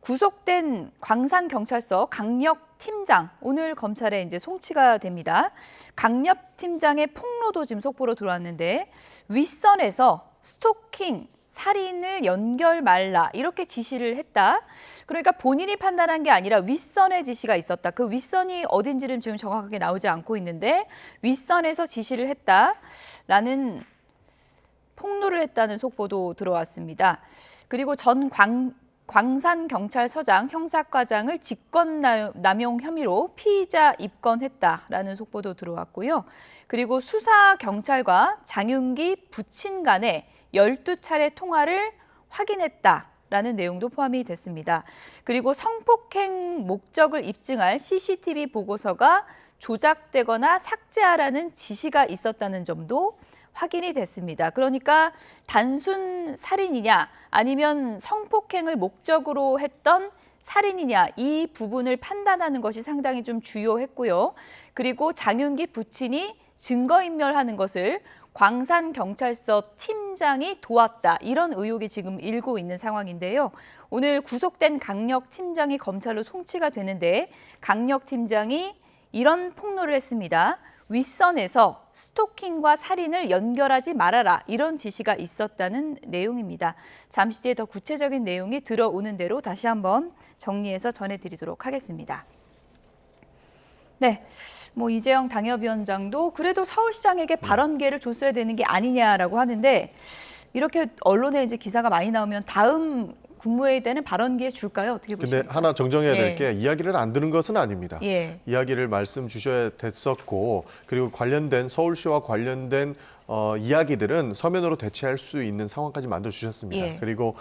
구속된 광산경찰서 강력팀장 오늘 검찰에 이제 송치가 됩니다. 강력팀장의 폭로도 지금 속보로 들어왔는데 윗선에서 스토킹 살인을 연결 말라 이렇게 지시를 했다. 그러니까 본인이 판단한 게 아니라 윗선의 지시가 있었다. 그 윗선이 어딘지는 지금 정확하게 나오지 않고 있는데 윗선에서 지시를 했다라는 폭로를 했다는 속보도 들어왔습니다. 그리고 전 광산경찰서장 형사과장을 직권남용 혐의로 피의자 입건했다라는 속보도 들어왔고요. 그리고 수사경찰과 장윤기 부친 간의 12차례 통화를 확인했다라는 내용도 포함이 됐습니다. 그리고 성폭행 목적을 입증할 CCTV 보고서가 조작되거나 삭제하라는 지시가 있었다는 점도 확인이 됐습니다. 그러니까 단순 살인이냐 아니면 성폭행을 목적으로 했던 살인이냐 이 부분을 판단하는 것이 상당히 좀 주요했고요. 그리고 장윤기 부친이 증거인멸하는 것을 광산경찰서 팀장이 도왔다. 이런 의혹이 지금 일고 있는 상황인데요. 오늘 구속된 강력 팀장이 검찰로 송치가 되는데 강력 팀장이 이런 폭로를 했습니다. 윗선에서 스토킹과 살인을 연결하지 말아라. 이런 지시가 있었다는 내용입니다. 잠시 뒤에 더 구체적인 내용이 들어오는 대로 다시 한번 정리해서 전해드리도록 하겠습니다. 네, 이재영 당협위원장도 그래도 서울시장에게 발언 기회를 줬어야 되는 게 아니냐라고 하는데 이렇게 언론에 이제 기사가 많이 나오면 다음 국무회의 때는 발언 기회 줄까요? 어떻게 보십니까? 근데 하나 정정해야 될 게 이야기를 안 듣는 것은 아닙니다. 예. 이야기를 말씀 주셔야 됐었고 그리고 관련된 서울시와 관련된 이야기들은 서면으로 대체할 수 있는 상황까지 만들어 주셨습니다. 예. 그리고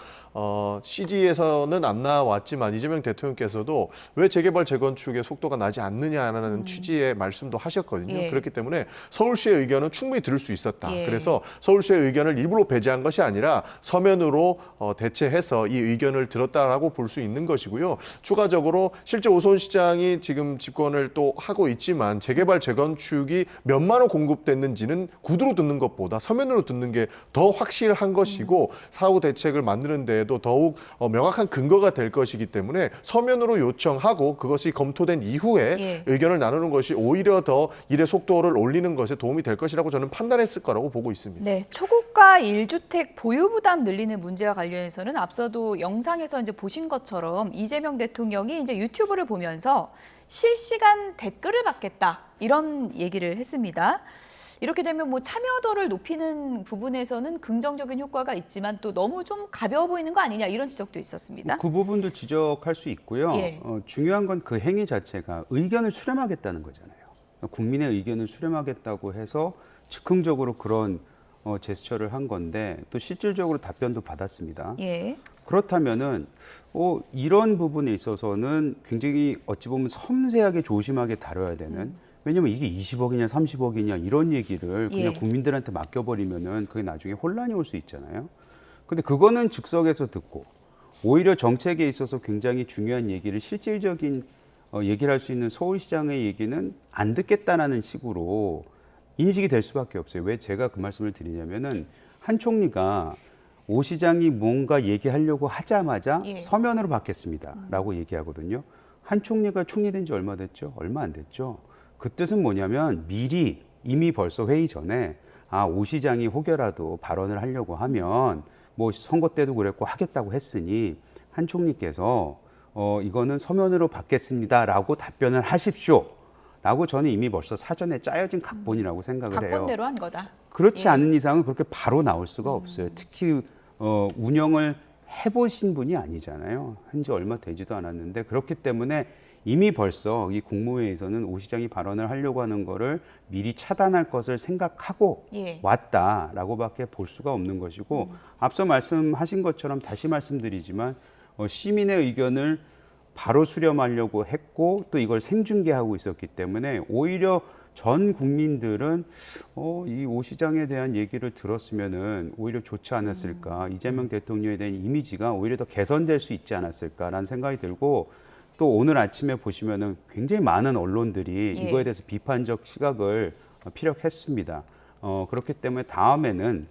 CG에서는 안 나왔지만 이재명 대통령께서도 왜 재개발 재건축의 속도가 나지 않느냐라는 취지의 말씀도 하셨거든요. 예. 그렇기 때문에 서울시의 의견은 충분히 들을 수 있었다. 예. 그래서 서울시의 의견을 일부러 배제한 것이 아니라 서면으로 대체해서 이 의견을 들었다라고 볼 수 있는 것이고요. 추가적으로 실제 오세훈 시장이 지금 집권을 또 하고 있지만 재개발 재건축이 몇만 호 공급됐는지는 구두로 듣는 것보다 서면으로 듣는 게 더 확실한 것이고 사후 대책을 만드는 데에도 더욱 명확한 근거가 될 것이기 때문에 서면으로 요청하고 그것이 검토된 이후에 의견을 나누는 것이 오히려 더 일의 속도를 올리는 것에 도움이 될 것이라고 저는 판단했을 거라고 보고 있습니다. 네, 초고가 1주택 보유 부담 늘리는 문제와 관련해서는 앞서도 영상에서 이제 보신 것처럼 이재명 대통령이 이제 유튜브를 보면서 실시간 댓글을 받겠다 이런 얘기를 했습니다. 이렇게 되면 참여도를 높이는 부분에서는 긍정적인 효과가 있지만 또 너무 좀 가벼워 보이는 거 아니냐 이런 지적도 있었습니다. 그 부분도 지적할 수 있고요. 예. 중요한 건 그 행위 자체가 의견을 수렴하겠다는 거잖아요. 국민의 의견을 수렴하겠다고 해서 즉흥적으로 그런 제스처를 한 건데 또 실질적으로 답변도 받았습니다. 예. 그렇다면은 이런 부분에 있어서는 굉장히 어찌 보면 섬세하게 조심하게 다뤄야 되는 왜냐면 이게 20억이냐 30억이냐 이런 얘기를 그냥 국민들한테 맡겨버리면은 그게 나중에 혼란이 올 수 있잖아요. 근데 그거는 즉석에서 듣고 오히려 정책에 있어서 굉장히 중요한 얘기를 실질적인 얘기를 할 수 있는 서울시장의 얘기는 안 듣겠다라는 식으로 인식이 될 수밖에 없어요. 왜 제가 그 말씀을 드리냐면은 한 총리가 오 시장이 뭔가 얘기하려고 하자마자 서면으로 받겠습니다라고 얘기하거든요. 한 총리가 총리된 지 얼마 됐죠? 얼마 안 됐죠. 그 뜻은 뭐냐면 미리 이미 벌써 회의 전에 오 시장이 혹여라도 발언을 하려고 하면 선거 때도 그랬고 하겠다고 했으니 한 총리께서 이거는 서면으로 받겠습니다라고 답변을 하십시오. 라고 저는 이미 벌써 사전에 짜여진 각본이라고 생각을 해요. 각본대로 한 거다. 그렇지 않은 이상은 그렇게 바로 나올 수가 없어요. 특히 운영을 해보신 분이 아니잖아요. 한지 얼마 되지도 않았는데 그렇기 때문에 이미 벌써 이 국무회의에서는 오 시장이 발언을 하려고 하는 거를 미리 차단할 것을 생각하고 왔다라고밖에 볼 수가 없는 것이고 앞서 말씀하신 것처럼 다시 말씀드리지만 시민의 의견을 바로 수렴하려고 했고 또 이걸 생중계하고 있었기 때문에 오히려 전 국민들은 이 오 시장에 대한 얘기를 들었으면은 오히려 좋지 않았을까 이재명 대통령에 대한 이미지가 오히려 더 개선될 수 있지 않았을까라는 생각이 들고 또 오늘 아침에 보시면은 굉장히 많은 언론들이 이거에 대해서 비판적 시각을 피력했습니다. 그렇기 때문에 다음에는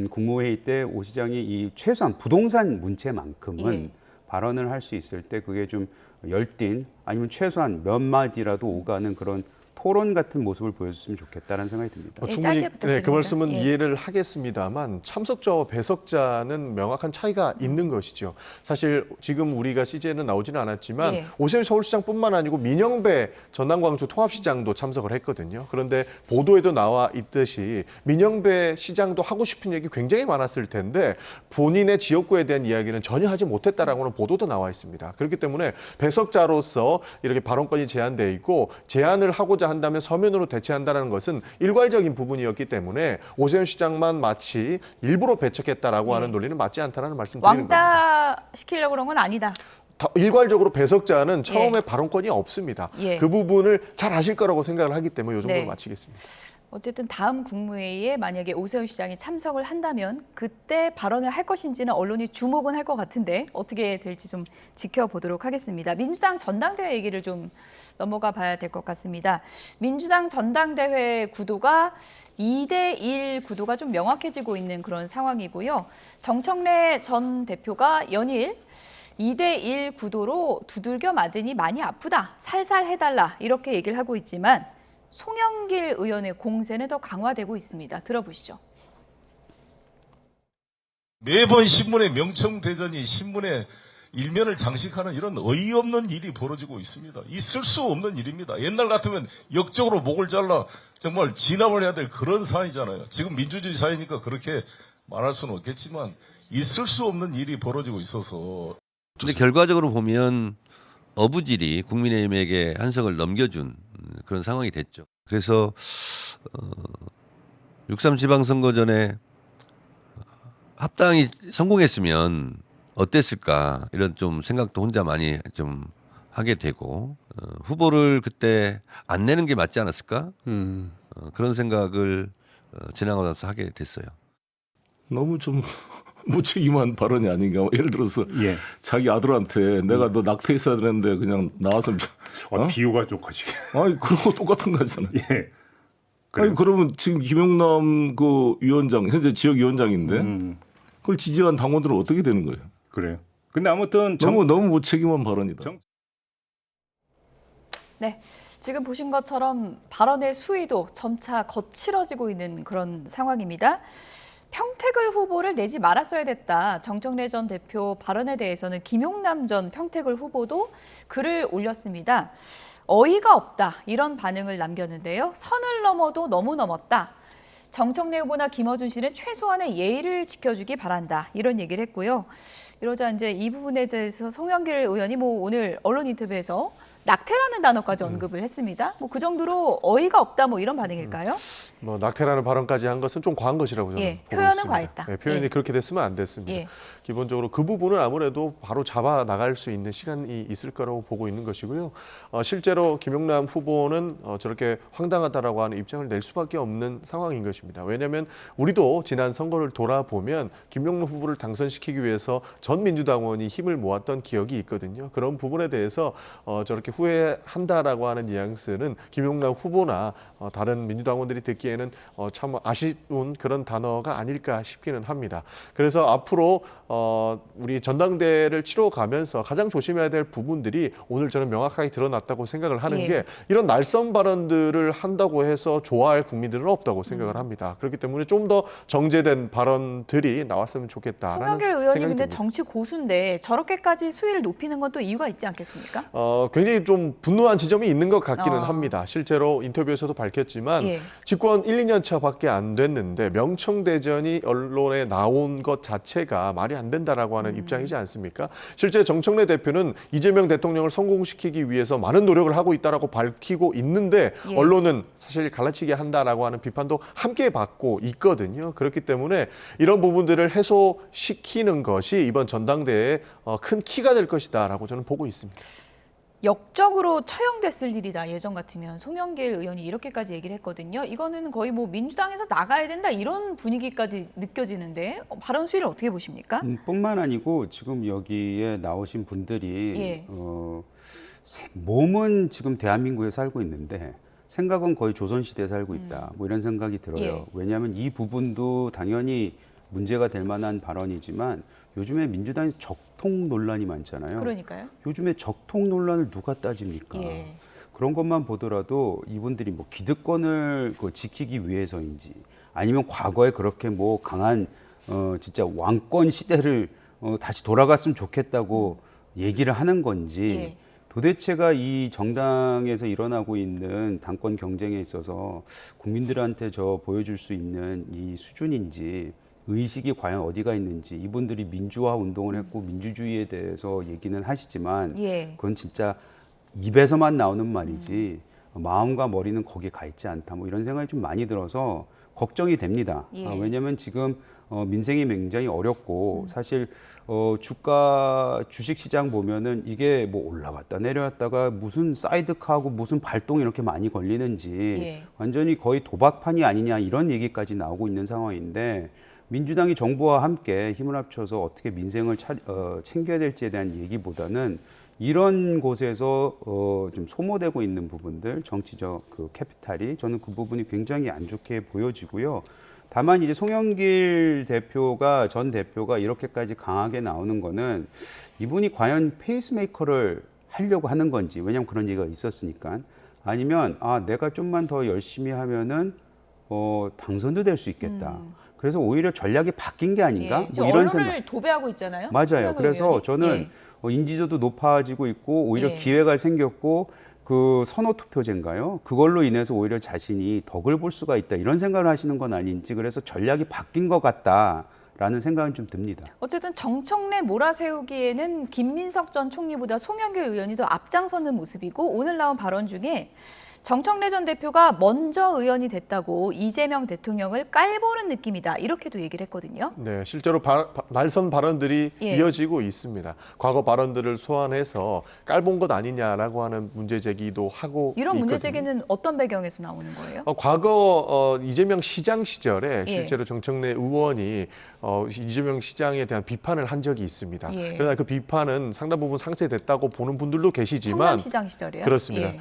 국무회의 때 오 시장이 이 최소한 부동산 문체만큼은 발언을 할 수 있을 때 그게 좀 열띤 아니면 최소한 몇 마디라도 오가는 그런 토론 같은 모습을 보여줬으면 좋겠다는 생각이 듭니다. 충분히 그 말씀은 이해를 하겠습니다만 참석자와 배석자는 명확한 차이가 있는 것이죠. 사실 지금 우리가 CG에는 나오지는 않았지만 오세훈 서울시장뿐만 아니고 민영배 전남광주 통합시장도 참석을 했거든요. 그런데 보도에도 나와 있듯이 민영배 시장도 하고 싶은 얘기 굉장히 많았을 텐데 본인의 지역구에 대한 이야기는 전혀 하지 못했다라고는 보도도 나와 있습니다. 그렇기 때문에 배석자로서 이렇게 발언권이 제한돼 있고 제한을 하고자 한다면 서면으로 대체한다는 것은 일괄적인 부분이었기 때문에 오세훈 시장만 마치 일부러 배척했다라고 하는 논리는 맞지 않다는 말씀 드리는 겁니다. 왕따 시키려고 그런 건 아니다. 일괄적으로 배석자는 처음에 발언권이 없습니다. 그 부분을 잘 아실 거라고 생각을 하기 때문에 이 정도로 마치겠습니다. 어쨌든 다음 국무회의에 만약에 오세훈 시장이 참석을 한다면 그때 발언을 할 것인지는 언론이 주목은 할 것 같은데 어떻게 될지 좀 지켜보도록 하겠습니다. 민주당 전당대회 얘기를 좀 넘어가 봐야 될 것 같습니다. 민주당 전당대회 구도가 2대1 구도가 좀 명확해지고 있는 그런 상황이고요. 정청래 전 대표가 연일 2대1 구도로 두들겨 맞으니 많이 아프다, 살살 해달라 이렇게 얘기를 하고 있지만 송영길 의원의 공세는 더 강화되고 있습니다. 들어보시죠. 매번 신문에 명청대전이 신문에 일면을 장식하는 이런 어이없는 일이 벌어지고 있습니다. 있을 수 없는 일입니다. 옛날 같으면 역적으로 목을 잘라 정말 진압을 해야 될 그런 사안이잖아요. 지금 민주주의 사회니까 그렇게 말할 수는 없겠지만 있을 수 없는 일이 벌어지고 있어서. 근데 결과적으로 보면 어부질이 국민의힘에게 한석을 넘겨준 그런 상황이 됐죠. 그래서 6.3 지방선거 전에 합당이 성공했으면 어땠을까 이런 좀 생각도 혼자 많이 좀 하게 되고 후보를 그때 안 내는 게 맞지 않았을까 그런 생각을 지나고 나서 하게 됐어요. 너무 좀 무책임한 발언이 아닌가. 예를 들어서 자기 아들한테 내가 너 낙태했어야 되는데 그냥 나와서 비유가 좀 거시기. 아니 그런 거 똑같은 거잖아요. 아니 그러면 지금 김영남 그 위원장 현재 지역위원장인데 그걸 지지한 당원들은 어떻게 되는 거예요? 그래요. 근데 아무튼 너무 무책임한 발언이다. 네, 지금 보신 것처럼 발언의 수위도 점차 거칠어지고 있는 그런 상황입니다. 평택을 후보를 내지 말았어야 됐다. 정청래 전 대표 발언에 대해서는 김용남 전 평택을 후보도 글을 올렸습니다. 어이가 없다 이런 반응을 남겼는데요. 선을 넘어도 너무 넘었다. 정청래 후보나 김어준 씨는 최소한의 예의를 지켜주기 바란다. 이런 얘기를 했고요. 이러자 이제 이 부분에 대해서 송영길 의원이 오늘 언론 인터뷰에서 낙태라는 단어까지 언급을 했습니다. 그 정도로 어이가 없다 이런 반응일까요? 낙태라는 발언까지 한 것은 좀 과한 것이라고 저는 보고 표현은 있습니다. 과했다. 표현이 그렇게 됐으면 안 됐습니다. 기본적으로 그 부분은 아무래도 바로 잡아 나갈 수 있는 시간이 있을 거라고 보고 있는 것이고요. 실제로 김용남 후보는 저렇게 황당하다라고 하는 입장을 낼 수밖에 없는 상황인 것입니다. 왜냐하면 우리도 지난 선거를 돌아보면 김용남 후보를 당선시키기 위해서 전 민주당원이 힘을 모았던 기억이 있거든요. 그런 부분에 대해서 저렇게 후회한다라고 하는 뉘앙스는 김용남 후보나 다른 민주당원들이 듣기에는 참 아쉬운 그런 단어가 아닐까 싶기는 합니다. 그래서 앞으로 우리 전당대회를 치러가면서 가장 조심해야 될 부분들이 오늘 저는 명확하게 드러났다고 생각을 하는 게 이런 날선 발언들을 한다고 해서 좋아할 국민들은 없다고 생각을 합니다. 그렇기 때문에 좀 더 정제된 발언들이 나왔으면 좋겠다라는 송영길 의원이 생각이 근데 듭니다. 정치 고수인데 저렇게까지 수위를 높이는 건 또 이유가 있지 않겠습니까? 굉장히 좀 분노한 지점이 있는 것 같기는 합니다. 실제로 인터뷰에서도 밝혔지만 집권 1, 2년 차밖에 안 됐는데 명청대전이 언론에 나온 것 자체가 말이 안 된다라고 하는 입장이지 않습니까? 실제 정청래 대표는 이재명 대통령을 성공시키기 위해서 많은 노력을 하고 있다라고 밝히고 있는데 언론은 사실 갈라치기 한다라고 하는 비판도 함께 받고 있거든요. 그렇기 때문에 이런 부분들을 해소시키는 것이 이번 전당대회의 큰 키가 될 것이다라고 저는 보고 있습니다. 역적으로 처형됐을 일이다. 예전 같으면 송영길 의원이 이렇게까지 얘기를 했거든요. 이거는 거의 민주당에서 나가야 된다 이런 분위기까지 느껴지는데 발언 수위를 어떻게 보십니까? 뿐만 아니고 지금 여기에 나오신 분들이 몸은 지금 대한민국에 살고 있는데 생각은 거의 조선시대에 살고 있다. 이런 생각이 들어요. 왜냐하면 이 부분도 당연히 문제가 될 만한 발언이지만 요즘에 민주당에 적통 논란이 많잖아요. 그러니까요. 요즘에 적통 논란을 누가 따집니까? 그런 것만 보더라도 이분들이 기득권을 지키기 위해서인지 아니면 과거에 그렇게 강한 진짜 왕권 시대를 다시 돌아갔으면 좋겠다고 얘기를 하는 건지 도대체가 이 정당에서 일어나고 있는 당권 경쟁에 있어서 국민들한테 보여줄 수 있는 이 수준인지 의식이 과연 어디가 있는지 이분들이 민주화 운동을 했고 민주주의에 대해서 얘기는 하시지만 그건 진짜 입에서만 나오는 말이지 마음과 머리는 거기에 가 있지 않다 이런 생각이 좀 많이 들어서 걱정이 됩니다. 왜냐하면 지금 민생이 굉장히 어렵고 사실 주식시장 보면은 이게 뭐 올라갔다 내려왔다가 무슨 사이드카하고 무슨 발동이 이렇게 많이 걸리는지 완전히 거의 도박판이 아니냐 이런 얘기까지 나오고 있는 상황인데 민주당이 정부와 함께 힘을 합쳐서 어떻게 민생을 챙겨야 될지에 대한 얘기보다는 이런 곳에서 좀 소모되고 있는 부분들, 정치적 그 캐피탈이 저는 그 부분이 굉장히 안 좋게 보여지고요. 다만 이제 송영길 전 대표가 이렇게까지 강하게 나오는 거는 이분이 과연 페이스메이커를 하려고 하는 건지, 왜냐하면 그런 얘기가 있었으니까, 아니면 내가 좀만 더 열심히 하면은 당선도 될 수 있겠다. 그래서 오히려 전략이 바뀐 게 아닌가? 지금 뭐 이런 언론을 생각. 도배하고 있잖아요. 맞아요. 그래서 의원이. 저는 인지도도 높아지고 있고 오히려 기회가 생겼고 그 선호 투표제인가요? 그걸로 인해서 오히려 자신이 덕을 볼 수가 있다 이런 생각을 하시는 건 아닌지, 그래서 전략이 바뀐 것 같다라는 생각은 좀 듭니다. 어쨌든 정청래 몰아세우기에는 김민석 전 총리보다 송영길 의원이 더 앞장서는 모습이고, 오늘 나온 발언 중에 정청래 전 대표가 먼저 의원이 됐다고 이재명 대통령을 깔보는 느낌이다, 이렇게도 얘기를 했거든요. 네, 실제로 날선 발언들이 이어지고 있습니다. 과거 발언들을 소환해서 깔본 것 아니냐라고 하는 문제 제기도 하고 이런 있거든요. 문제 제기는 어떤 배경에서 나오는 거예요? 과거 이재명 시장 시절에 실제로 정청래 의원이 이재명 시장에 대한 비판을 한 적이 있습니다. 그러나 그 비판은 상당 부분 상쇄됐다고 보는 분들도 계시지만, 성남시장 시절이요? 그렇습니다.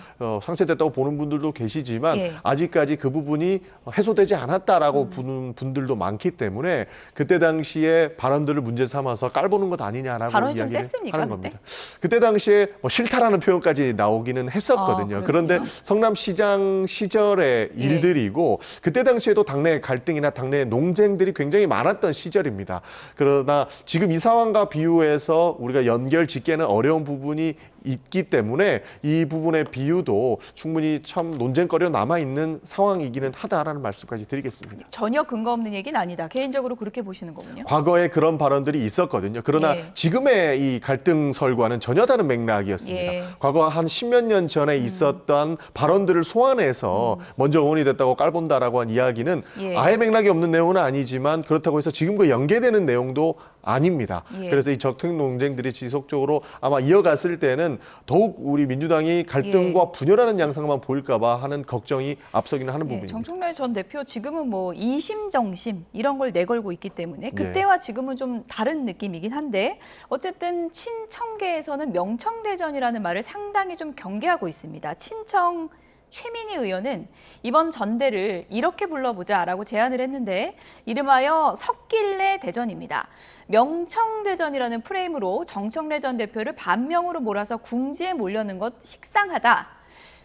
상쇄됐다고 보는 분들도 계시지만 아직까지 그 부분이 해소되지 않았다라고 보는 분들도 많기 때문에 그때 당시에 발언들을 문제 삼아서 깔보는 것 아니냐라고 발언이 이야기를 좀 셌습니까, 하는 겁니다. 그때 당시에 싫다라는 표현까지 나오기는 했었거든요. 그런데 성남시장 시절의 일들이고 그때 당시에도 당내 갈등이나 당내 논쟁들이 굉장히 많았던 시절입니다. 그러나 지금 이 상황과 비유해서 우리가 연결 짓기에는 어려운 부분이 있기 때문에 이 부분의 비유도 충분히 참 논쟁거리로 남아있는 상황이기는 하다라는 말씀까지 드리겠습니다. 전혀 근거 없는 얘기는 아니다. 개인적으로 그렇게 보시는 거군요. 과거에 그런 발언들이 있었거든요. 그러나 지금의 이 갈등설과는 전혀 다른 맥락이었습니다. 과거 한 10몇 년 전에 있었던 발언들을 소환해서 먼저 의원이 됐다고 깔본다라고 한 이야기는 아예 맥락이 없는 내용은 아니지만 그렇다고 해서 지금과 연계되는 내용도 아닙니다. 그래서 이 적통 논쟁들이 지속적으로 아마 이어갔을 때는 더욱 우리 민주당이 갈등과 분열하는 양상만 보일까 봐 하는 걱정이 앞서기는 하는 부분입니다. 정청래 전 대표 지금은 뭐 이심정심 이런 걸 내걸고 있기 때문에 그때와 지금은 좀 다른 느낌이긴 한데, 어쨌든 친청계에서는 명청대전이라는 말을 상당히 좀 경계하고 있습니다. 친청 최민희 의원은 이번 전대를 이렇게 불러보자라고 제안을 했는데, 이름하여 섞길래 대전입니다. 명청대전이라는 프레임으로 정청래 전 대표를 반명으로 몰아서 궁지에 몰려는 것 식상하다.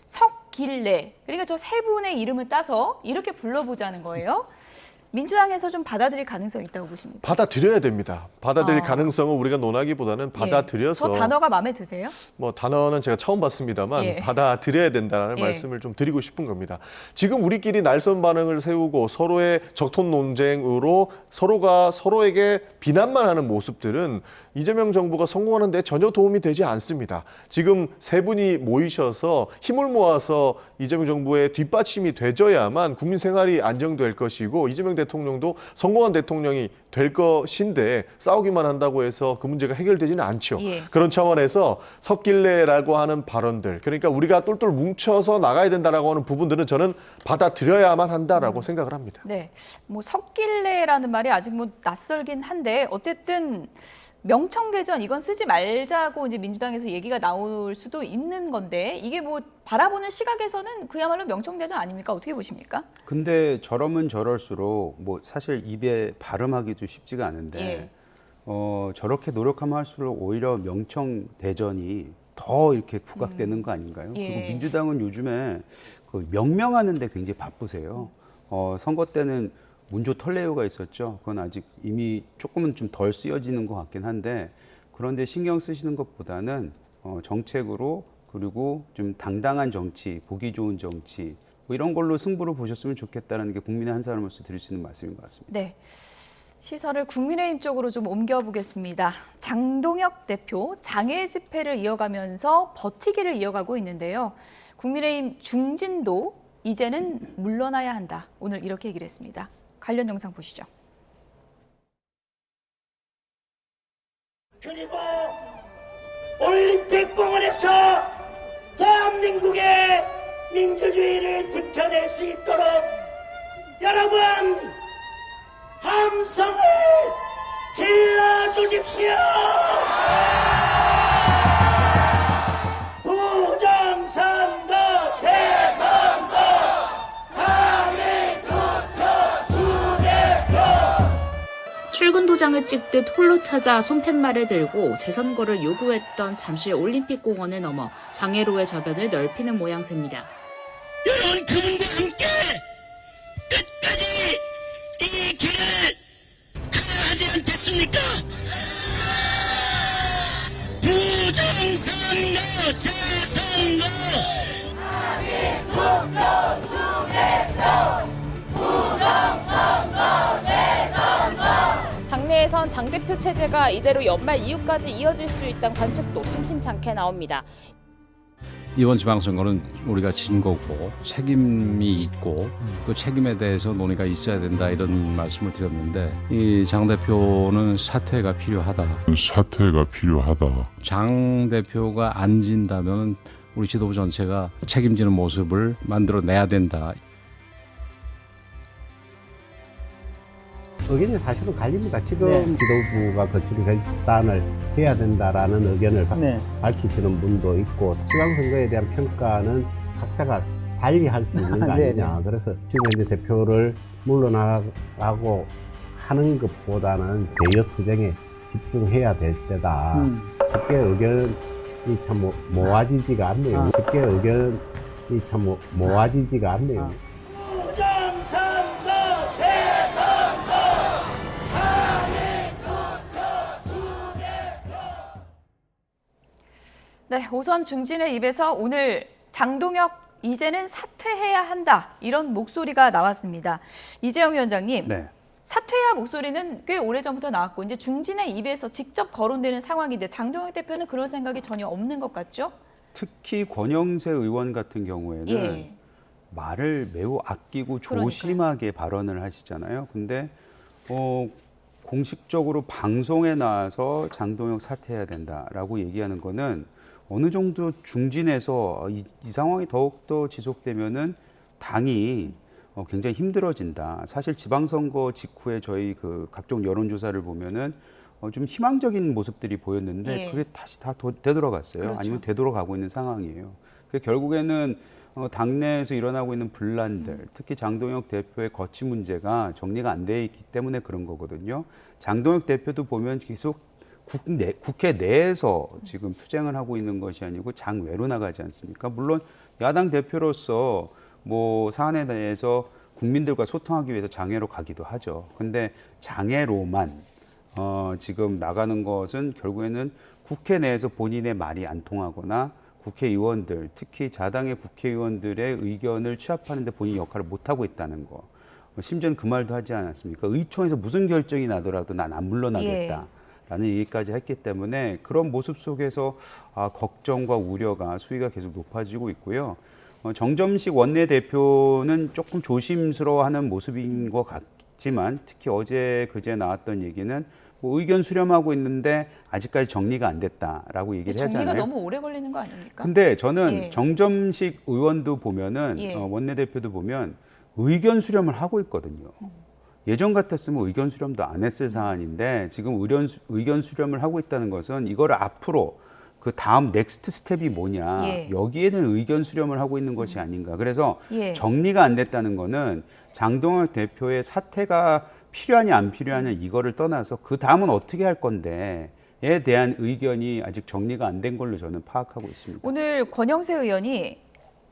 섞길래, 그러니까 저 세 분의 이름을 따서 이렇게 불러보자는 거예요. 민주당에서 좀 받아들일 가능성이 있다고 보십니까? 받아들여야 됩니다. 받아들일 가능성은 우리가 논하기보다는 받아들여서. 저 단어가 마음에 드세요? 뭐 단어는 제가 처음 봤습니다만 받아들여야 된다는 말씀을 좀 드리고 싶은 겁니다. 지금 우리끼리 날선 반응을 세우고 서로의 적통 논쟁으로 서로가 서로에게 비난만 하는 모습들은 이재명 정부가 성공하는 데 전혀 도움이 되지 않습니다. 지금 세 분이 모이셔서 힘을 모아서 이재명 정부의 뒷받침이 돼줘야만 국민 생활이 안정될 것이고 이재명 대통령도 성공한 대통령이 될 것인데, 싸우기만 한다고 해서 그 문제가 해결되지는 않죠. 그런 차원에서 섞길래라고 하는 발언들, 그러니까 우리가 똘똘 뭉쳐서 나가야 된다라고 하는 부분들은 저는 받아들여야만 한다라고 생각을 합니다. 네, 뭐 섞길래라는 말이 아직 뭐 낯설긴 한데, 어쨌든 명청대전 이건 쓰지 말자고 이제 민주당에서 얘기가 나올 수도 있는 건데, 이게 뭐 바라보는 시각에서는 그야말로 명청대전 아닙니까? 어떻게 보십니까? 근데 저러면 저럴수록 뭐 사실 입에 발음하기도 쉽지가 않은데 저렇게 노력하면 할수록 오히려 명청대전이 더 이렇게 부각되는 거 아닌가요? 그리고 민주당은 요즘에 그 명명하는 데 굉장히 바쁘세요. 선거 때는 문조 털레요가 있었죠. 그건 아직 이미 조금은 좀 덜 쓰여지는 것 같긴 한데, 그런데 신경 쓰시는 것보다는 정책으로, 그리고 좀 당당한 정치, 보기 좋은 정치, 뭐 이런 걸로 승부를 보셨으면 좋겠다는 게 국민의 한 사람으로서 드릴 수 있는 말씀인 것 같습니다. 네, 시선을 국민의힘 쪽으로 좀 옮겨보겠습니다. 장동혁 대표 장애 집회를 이어가면서 버티기를 이어가고 있는데요. 국민의힘 중진도 이제는 물러나야 한다. 오늘 이렇게 얘기를 했습니다. 관련 영상 보시죠. 그리고 올림픽 공원에서 대한민국의 민주주의를 지켜낼 수 있도록 여러분 함성을 질러주십시오. 부정선거, 재선거, 항의 투표, 수개표. 출근 도장을 찍듯 홀로 찾아 손팻말을 들고 재선거를 요구했던 잠실 올림픽공원을 넘어 장애로의 저변을 넓히는 모양새입니다. 여러분 그분과 함께 끝까지 이 길을 가야 하지 않겠습니까? 부정선거, 재선거, 항의 투표, 수개표, 부정선거, 재선거. 당내에선 당대표 체제가 이대로 연말 이후까지 이어질 수 있다는 관측도 심심찮게 나옵니다. 이번 지방선거는 우리가 진 거고 책임이 있고 그 책임에 대해서 논의가 있어야 된다 이런 말씀을 드렸는데 이 장 대표는 사퇴가 필요하다. 장 대표가 안 진다면 우리 지도부 전체가 책임지는 모습을 만들어내야 된다. 의견이 사실은 갈립니다. 지금 지도부가 거칠 결단을 해야 된다라는 의견을 밝히시는 분도 있고 지방선거에 대한 평가는 각자가 달리 할 수 있는 거 아니냐. 그래서 지금 이제 대표를 물러나라고 하는 것보다는 개혁 투쟁에 집중해야 될 때다. 쉽게 의견이 참 모아지지가 않네요. 모아지지가 않네요. 부정선거, 재선거, 항의 투표, 수개표. 네, 오선 중진의 입에서 오늘 장동혁 이제는 사퇴해야 한다 이런 목소리가 나왔습니다. 이재영 위원장님, 사퇴해야 목소리는 꽤 오래전부터 나왔고 이제 중진의 입에서 직접 거론되는 상황인데 장동혁 대표는 그런 생각이 전혀 없는 것 같죠? 특히 권영세 의원 같은 경우에는 말을 매우 아끼고 조심하게 발언을 하시잖아요. 근데 공식적으로 방송에 나와서 장동혁 사퇴해야 된다라고 얘기하는 거는 어느 정도 중진에서 이 상황이 더욱더 지속되면은 당이 굉장히 힘들어진다. 사실 지방선거 직후에 저희 그 각종 여론조사를 보면은 좀 희망적인 모습들이 보였는데 그게 다시 다 되돌아갔어요. 그렇죠. 아니면 되돌아가고 있는 상황이에요. 결국에는 당내에서 일어나고 있는 분란들, 특히 장동혁 대표의 거취 문제가 정리가 안 돼 있기 때문에 그런 거거든요. 장동혁 대표도 보면 계속 국회 내에서 지금 투쟁을 하고 있는 것이 아니고 장외로 나가지 않습니까? 물론 야당 대표로서 뭐 사안에 대해서 국민들과 소통하기 위해서 장외로 가기도 하죠. 근데 장외로만 지금 나가는 것은 결국에는 국회 내에서 본인의 말이 안 통하거나 국회의원들, 특히 자당의 국회의원들의 의견을 취합하는 데 본인 역할을 못하고 있다는 거. 심지어는 그 말도 하지 않았습니까? 의총에서 무슨 결정이 나더라도 난 안 물러나겠다. 라는 얘기까지 했기 때문에 그런 모습 속에서 걱정과 우려가 수위가 계속 높아지고 있고요. 정점식 원내대표는 조금 조심스러워하는 모습인 것 같지만 특히 어제 그제 나왔던 얘기는 뭐 의견 수렴하고 있는데 아직까지 정리가 안 됐다라고 얘기를 하잖아요. 정리가 너무 오래 걸리는 거 아닙니까? 근데 저는 정점식 의원도 보면은 원내대표도 보면 의견 수렴을 하고 있거든요. 예전 같았으면 의견 수렴도 안 했을 사안인데 지금 의견 수렴을 하고 있다는 것은 이걸 앞으로 그 다음 넥스트 스텝이 뭐냐 여기에는 의견 수렴을 하고 있는 것이 아닌가. 그래서 정리가 안 됐다는 거는 장동혁 대표의 사퇴가 필요하냐 안 필요하냐 이거를 떠나서 그 다음은 어떻게 할 건데에 대한 의견이 아직 정리가 안 된 걸로 저는 파악하고 있습니다. 오늘 권영세 의원이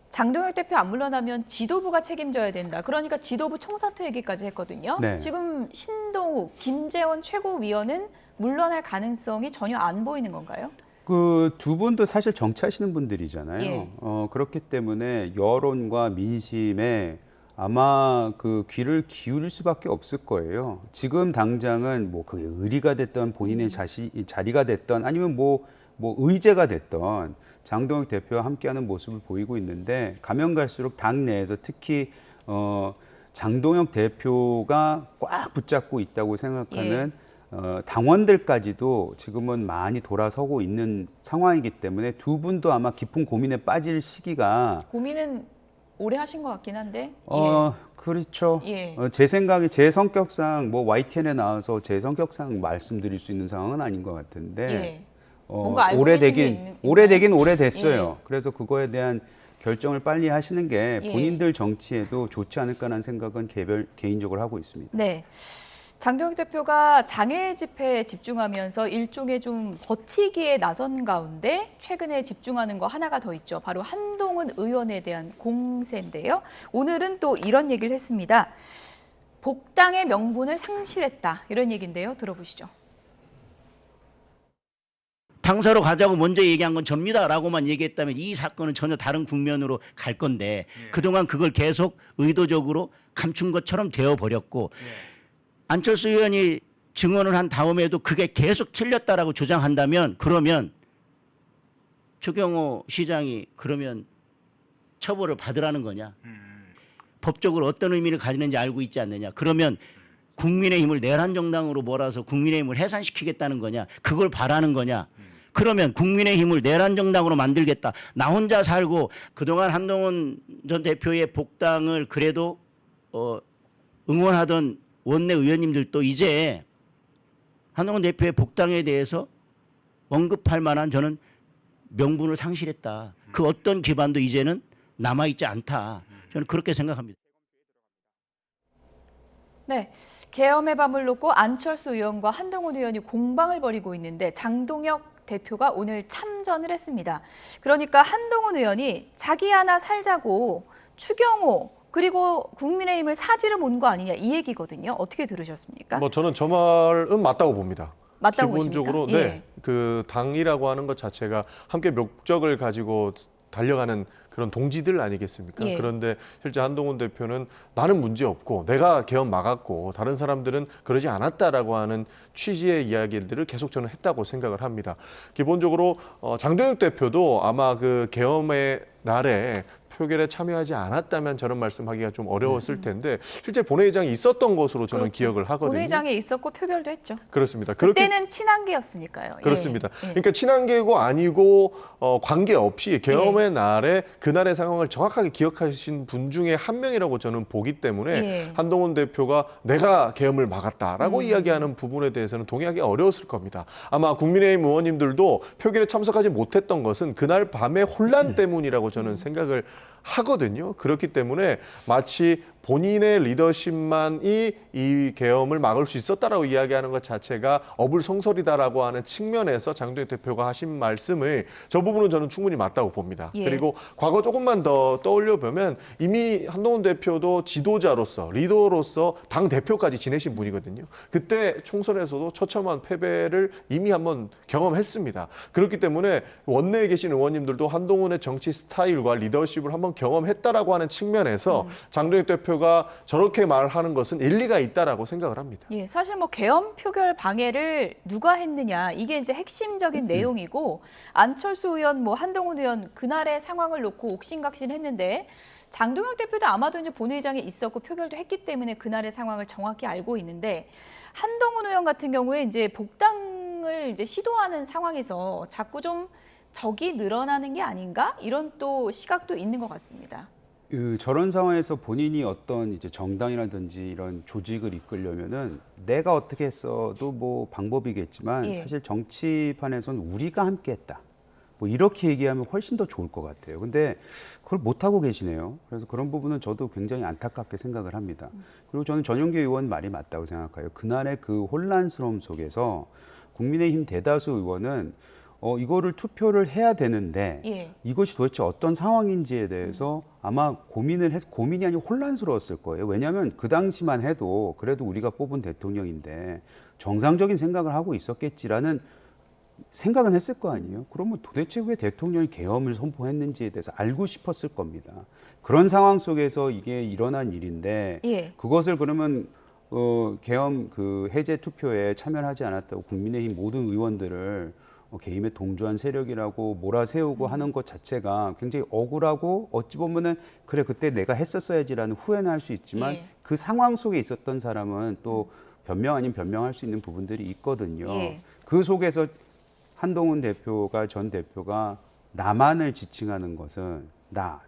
장동혁 대표 안 물러나면 지도부가 책임져야 된다. 그러니까 지도부 총사퇴 얘기까지 했거든요. 지금 신동욱, 김재원 최고위원은 물러날 가능성이 전혀 안 보이는 건가요? 그 두 분도 사실 정치하시는 분들이잖아요. 그렇기 때문에 여론과 민심에 아마 그 귀를 기울일 수밖에 없을 거예요. 지금 당장은 뭐 그게 의리가 됐던 본인의 자리가 됐던 아니면 뭐 의제가 됐던 장동혁 대표와 함께하는 모습을 보이고 있는데 가면 갈수록 당 내에서 특히 장동혁 대표가 꽉 붙잡고 있다고 생각하는 당원들까지도 지금은 많이 돌아서고 있는 상황이기 때문에 두 분도 아마 깊은 고민에 빠질 시기가 고민은 오래 하신 것 같긴 한데. 그렇죠. 예. 제 생각에 제 성격상 뭐 YTN에 나와서 제 성격상 말씀드릴 수 있는 상황은 아닌 것 같은데 예. 뭔가 알고 계신 게 있나요? 오래되긴 오래됐어요. 예. 그래서 그거에 대한 결정을 빨리 하시는 게 예. 본인들 정치에도 좋지 않을까라는 생각은 개인적으로 하고 있습니다. 네. 장동혁 대표가 장애 집회에 집중하면서 일종의 좀 버티기에 나선 가운데 최근에 집중하는 거 하나가 더 있죠. 바로 한동훈 의원에 대한 공세인데요. 오늘은 또 이런 얘기를 했습니다. 복당의 명분을 상실했다. 이런 얘기인데요. 들어보시죠. 당사로 가자고 먼저 얘기한 건 접니다라고만 얘기했다면 이 사건은 전혀 다른 국면으로 갈 건데 그동안 그걸 계속 의도적으로 감춘 것처럼 되어버렸고 안철수 의원이 증언을 한 다음에도 그게 계속 틀렸다라고 주장한다면 그러면 추경호 시장이 그러면 처벌을 받으라는 거냐. 법적으로 어떤 의미를 가지는지 알고 있지 않느냐. 그러면 국민의힘을 내란 정당으로 몰아서 국민의힘을 해산시키겠다는 거냐. 그걸 바라는 거냐. 그러면 국민의힘을 내란 정당으로 만들겠다. 나 혼자 살고 그동안 한동훈 전 대표의 복당을 그래도 응원하던 원내 의원님들도 이제 한동훈 대표의 복당에 대해서 언급할 만한 저는 명분을 상실했다. 그 어떤 기반도 이제는 남아있지 않다. 저는 그렇게 생각합니다. 네. 계엄의 밤을 놓고 안철수 의원과 한동훈 의원이 공방을 벌이고 있는데 장동혁 대표가 오늘 참전을 했습니다. 그러니까 한동훈 의원이 자기 하나 살자고 추경호 그리고 국민의힘을 사지름 온 거 아니냐 이 얘기거든요. 어떻게 들으셨습니까? 뭐 저는 저 말은 맞다고 봅니다. 맞다고 기본적으로 보십니까? 네, 그 당이라고 하는 것 자체가 함께 목적을 가지고 달려가는 그런 동지들 아니겠습니까? 예. 그런데 실제 한동훈 대표는 나는 문제 없고 내가 계엄 막았고 다른 사람들은 그러지 않았다라고 하는 취지의 이야기들을 계속 저는 했다고 생각을 합니다. 기본적으로 장동혁 대표도 아마 그 계엄의 날에 표결에 참여하지 않았다면 저런 말씀하기가 좀 어려웠을 텐데 실제 본회의장이 있었던 것으로 저는 그렇죠. 기억을 하거든요. 본회의장에 있었고 표결도 했죠. 그렇습니다. 그때는 친한계였으니까요. 그렇습니다. 예. 그러니까 친한계고 아니고 관계없이 계엄의 날에 그날의 상황을 정확하게 기억하신 분 중에 한 명이라고 저는 보기 때문에 예. 한동훈 대표가 내가 계엄을 막았다라고 이야기하는 부분에 대해서는 동의하기 어려웠을 겁니다. 아마 국민의힘 의원님들도 표결에 참석하지 못했던 것은 그날 밤의 혼란 때문이라고 저는 생각을 하거든요. 그렇기 때문에 마치 본인의 리더십만이 이 계엄을 막을 수 있었다라고 이야기하는 것 자체가 어불성설이다라고 하는 측면에서 장동혁 대표가 하신 말씀을 저 부분은 저는 충분히 맞다고 봅니다. 예. 그리고 과거 조금만 더 떠올려 보면 이미 한동훈 대표도 지도자로서 리더로서 당 대표까지 지내신 분이거든요. 그때 총선에서도 처참한 패배를 이미 한번 경험했습니다. 그렇기 때문에 원내에 계신 의원님들도 한동훈의 정치 스타일과 리더십을 한번 경험했다라고 하는 측면에서 장동혁 대표가 저렇게 말하는 것은 일리가 있다라고 생각을 합니다. 예, 사실 뭐 계엄 표결 방해를 누가 했느냐 이게 이제 핵심적인 내용이고 안철수 의원, 뭐 한동훈 의원 그날의 상황을 놓고 옥신각신했는데 장동혁 대표도 아마도 이제 본회의장에 있었고 표결도 했기 때문에 그날의 상황을 정확히 알고 있는데 한동훈 의원 같은 경우에 이제 복당을 이제 시도하는 상황에서 자꾸 좀 적이 늘어나는 게 아닌가 이런 또 시각도 있는 것 같습니다. 저런 상황에서 본인이 어떤 이제 정당이라든지 이런 조직을 이끌려면은 내가 어떻게 했어도 뭐 방법이겠지만 예. 사실 정치판에서는 우리가 함께했다. 뭐 이렇게 얘기하면 훨씬 더 좋을 것 같아요. 근데 그걸 못 하고 계시네요. 그래서 그런 부분은 저도 굉장히 안타깝게 생각을 합니다. 그리고 저는 전용기 의원 말이 맞다고 생각해요. 그날의 그 혼란스러움 속에서 국민의힘 대다수 의원은 이거를 투표를 해야 되는데 예. 이것이 도대체 어떤 상황인지에 대해서 아마 고민이 아니고 혼란스러웠을 거예요. 왜냐하면 그 당시만 해도 그래도 우리가 뽑은 대통령인데 정상적인 생각을 하고 있었겠지라는 생각은 했을 거 아니에요. 그러면 도대체 왜 대통령이 계엄을 선포했는지에 대해서 알고 싶었을 겁니다. 그런 상황 속에서 이게 일어난 일인데 예. 그것을 그러면 계엄 그 해제 투표에 참여하지 않았다고 국민의힘 모든 의원들을 계엄에 동조한 세력이라고 몰아세우고 하는 것 자체가 굉장히 억울하고 어찌 보면은 그래 그때 내가 했었어야지라는 후회는 할 수 있지만 예. 그 상황 속에 있었던 사람은 또 변명 아닌 변명할 수 있는 부분들이 있거든요. 예. 그 속에서 한동훈 대표가 전 대표가 나만을 지칭하는 것은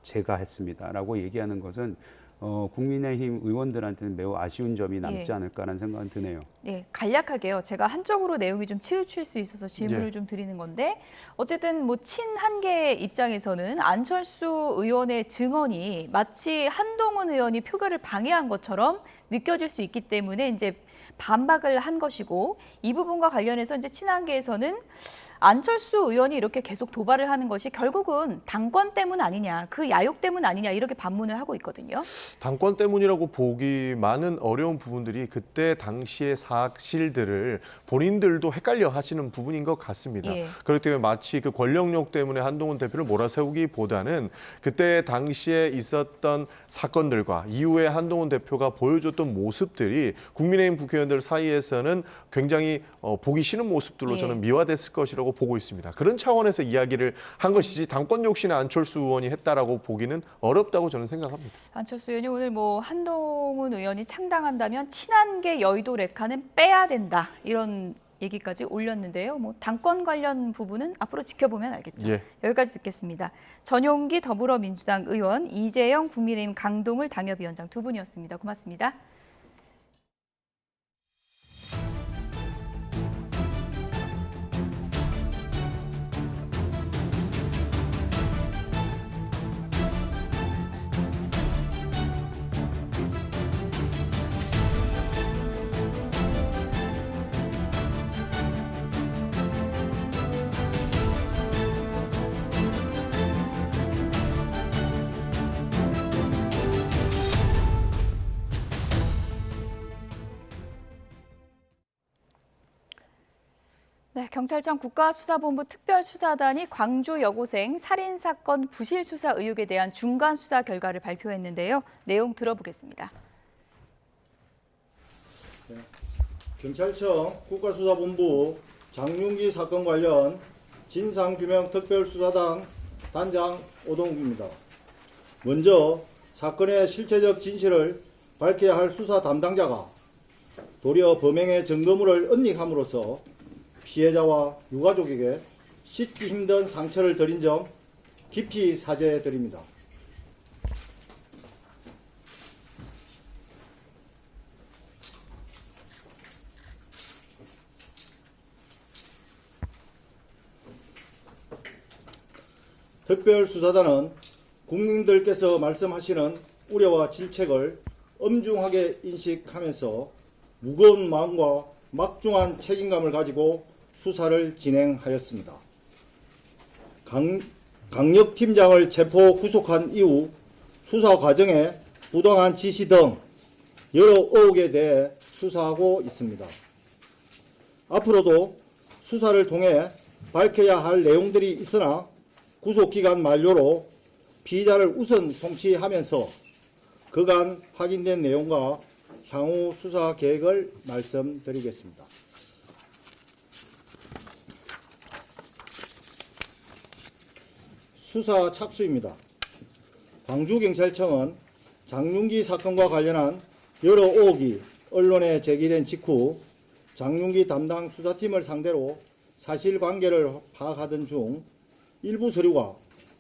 제가 했습니다라고 얘기하는 것은 국민의힘 의원들한테는 매우 아쉬운 점이 남지 않을까라는 생각은 드네요. 네, 간략하게요. 제가 한쪽으로 내용이 좀 치우칠 수 있어서 질문을 좀 드리는 건데 어쨌든 뭐 친한계 입장에서는 안철수 의원의 증언이 마치 한동훈 의원이 표결을 방해한 것처럼 느껴질 수 있기 때문에 이제 반박을 한 것이고 이 부분과 관련해서 이제 친한계에서는 안철수 의원이 이렇게 계속 도발을 하는 것이 결국은 당권 때문 아니냐, 그 야욕 때문 아니냐 이렇게 반문을 하고 있거든요. 당권 때문이라고 보기만은 어려운 부분들이 그때 당시의 사실들을 본인들도 헷갈려 하시는 부분인 것 같습니다. 예. 그렇기 때문에 마치 그 권력욕 때문에 한동훈 대표를 몰아세우기보다는 그때 당시에 있었던 사건들과 이후에 한동훈 대표가 보여줬던 모습들이 국민의힘 국회의원들 사이에서는 굉장히 보기 싫은 모습들로 저는 미화됐을 것이라고 보고 있습니다. 그런 차원에서 이야기를 한 것이지 당권 욕심에 안철수 의원이 했다라고 보기는 어렵다고 저는 생각합니다. 안철수 의원이 오늘 뭐 한동훈 의원이 창당한다면 친한계 여의도 레카는 빼야 된다 이런 얘기까지 올렸는데요. 뭐 당권 관련 부분은 앞으로 지켜보면 알겠죠. 예. 여기까지 듣겠습니다. 전용기 더불어민주당 의원, 이재영 국민의힘 강동을 당협위원장 두 분이었습니다. 고맙습니다. 네, 경찰청 국가수사본부 특별수사단이 광주 여고생 살인사건 부실수사 의혹에 대한 중간수사 결과를 발표했는데요. 내용 들어보겠습니다. 네, 경찰청 국가수사본부 장윤기 사건 관련 진상규명 특별수사단 단장 오동욱입니다. 먼저 사건의 실체적 진실을 밝혀야 할 수사 담당자가 도리어 범행의 증거물을 은닉함으로써 피해자와 유가족에게 씻기 힘든 상처를 드린 점 깊이 사죄드립니다. 특별수사단은 국민들께서 말씀하시는 우려와 질책을 엄중하게 인식하면서 무거운 마음과 막중한 책임감을 가지고 수사를 진행하였습니다. 강력팀장을 체포 구속한 이후 수사 과정에 부당한 지시 등 여러 의혹에 대해 수사하고 있습니다. 앞으로도 수사를 통해 밝혀야 할 내용들이 있으나 구속기간 만료로 피의자를 우선 송치하면서 그간 확인된 내용과 향후 수사 계획을 말씀드리겠습니다. 수사 착수입니다. 광주경찰청은 장윤기 사건과 관련한 여러 의혹이 언론에 제기된 직후 장윤기 담당 수사팀을 상대로 사실관계를 파악하던 중 일부 서류가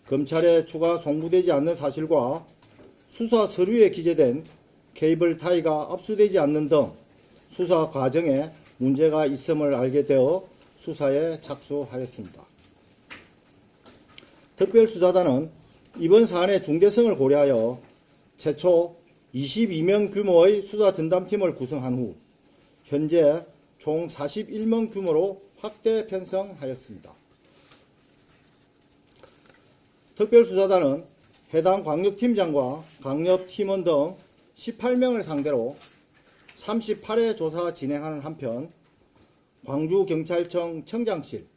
검찰에 추가 송부되지 않는 사실과 수사 서류에 기재된 케이블 타이가 압수되지 않는 등 수사 과정에 문제가 있음을 알게 되어 수사에 착수하였습니다. 특별수사단은 이번 사안의 중대성을 고려하여 최초 22명 규모의 수사전담팀을 구성한 후 현재 총 41명 규모로 확대 편성하였습니다. 특별수사단은 해당 광역팀장과 광역팀원 등 18명을 상대로 38회 조사 진행하는 한편 광주경찰청 청장실,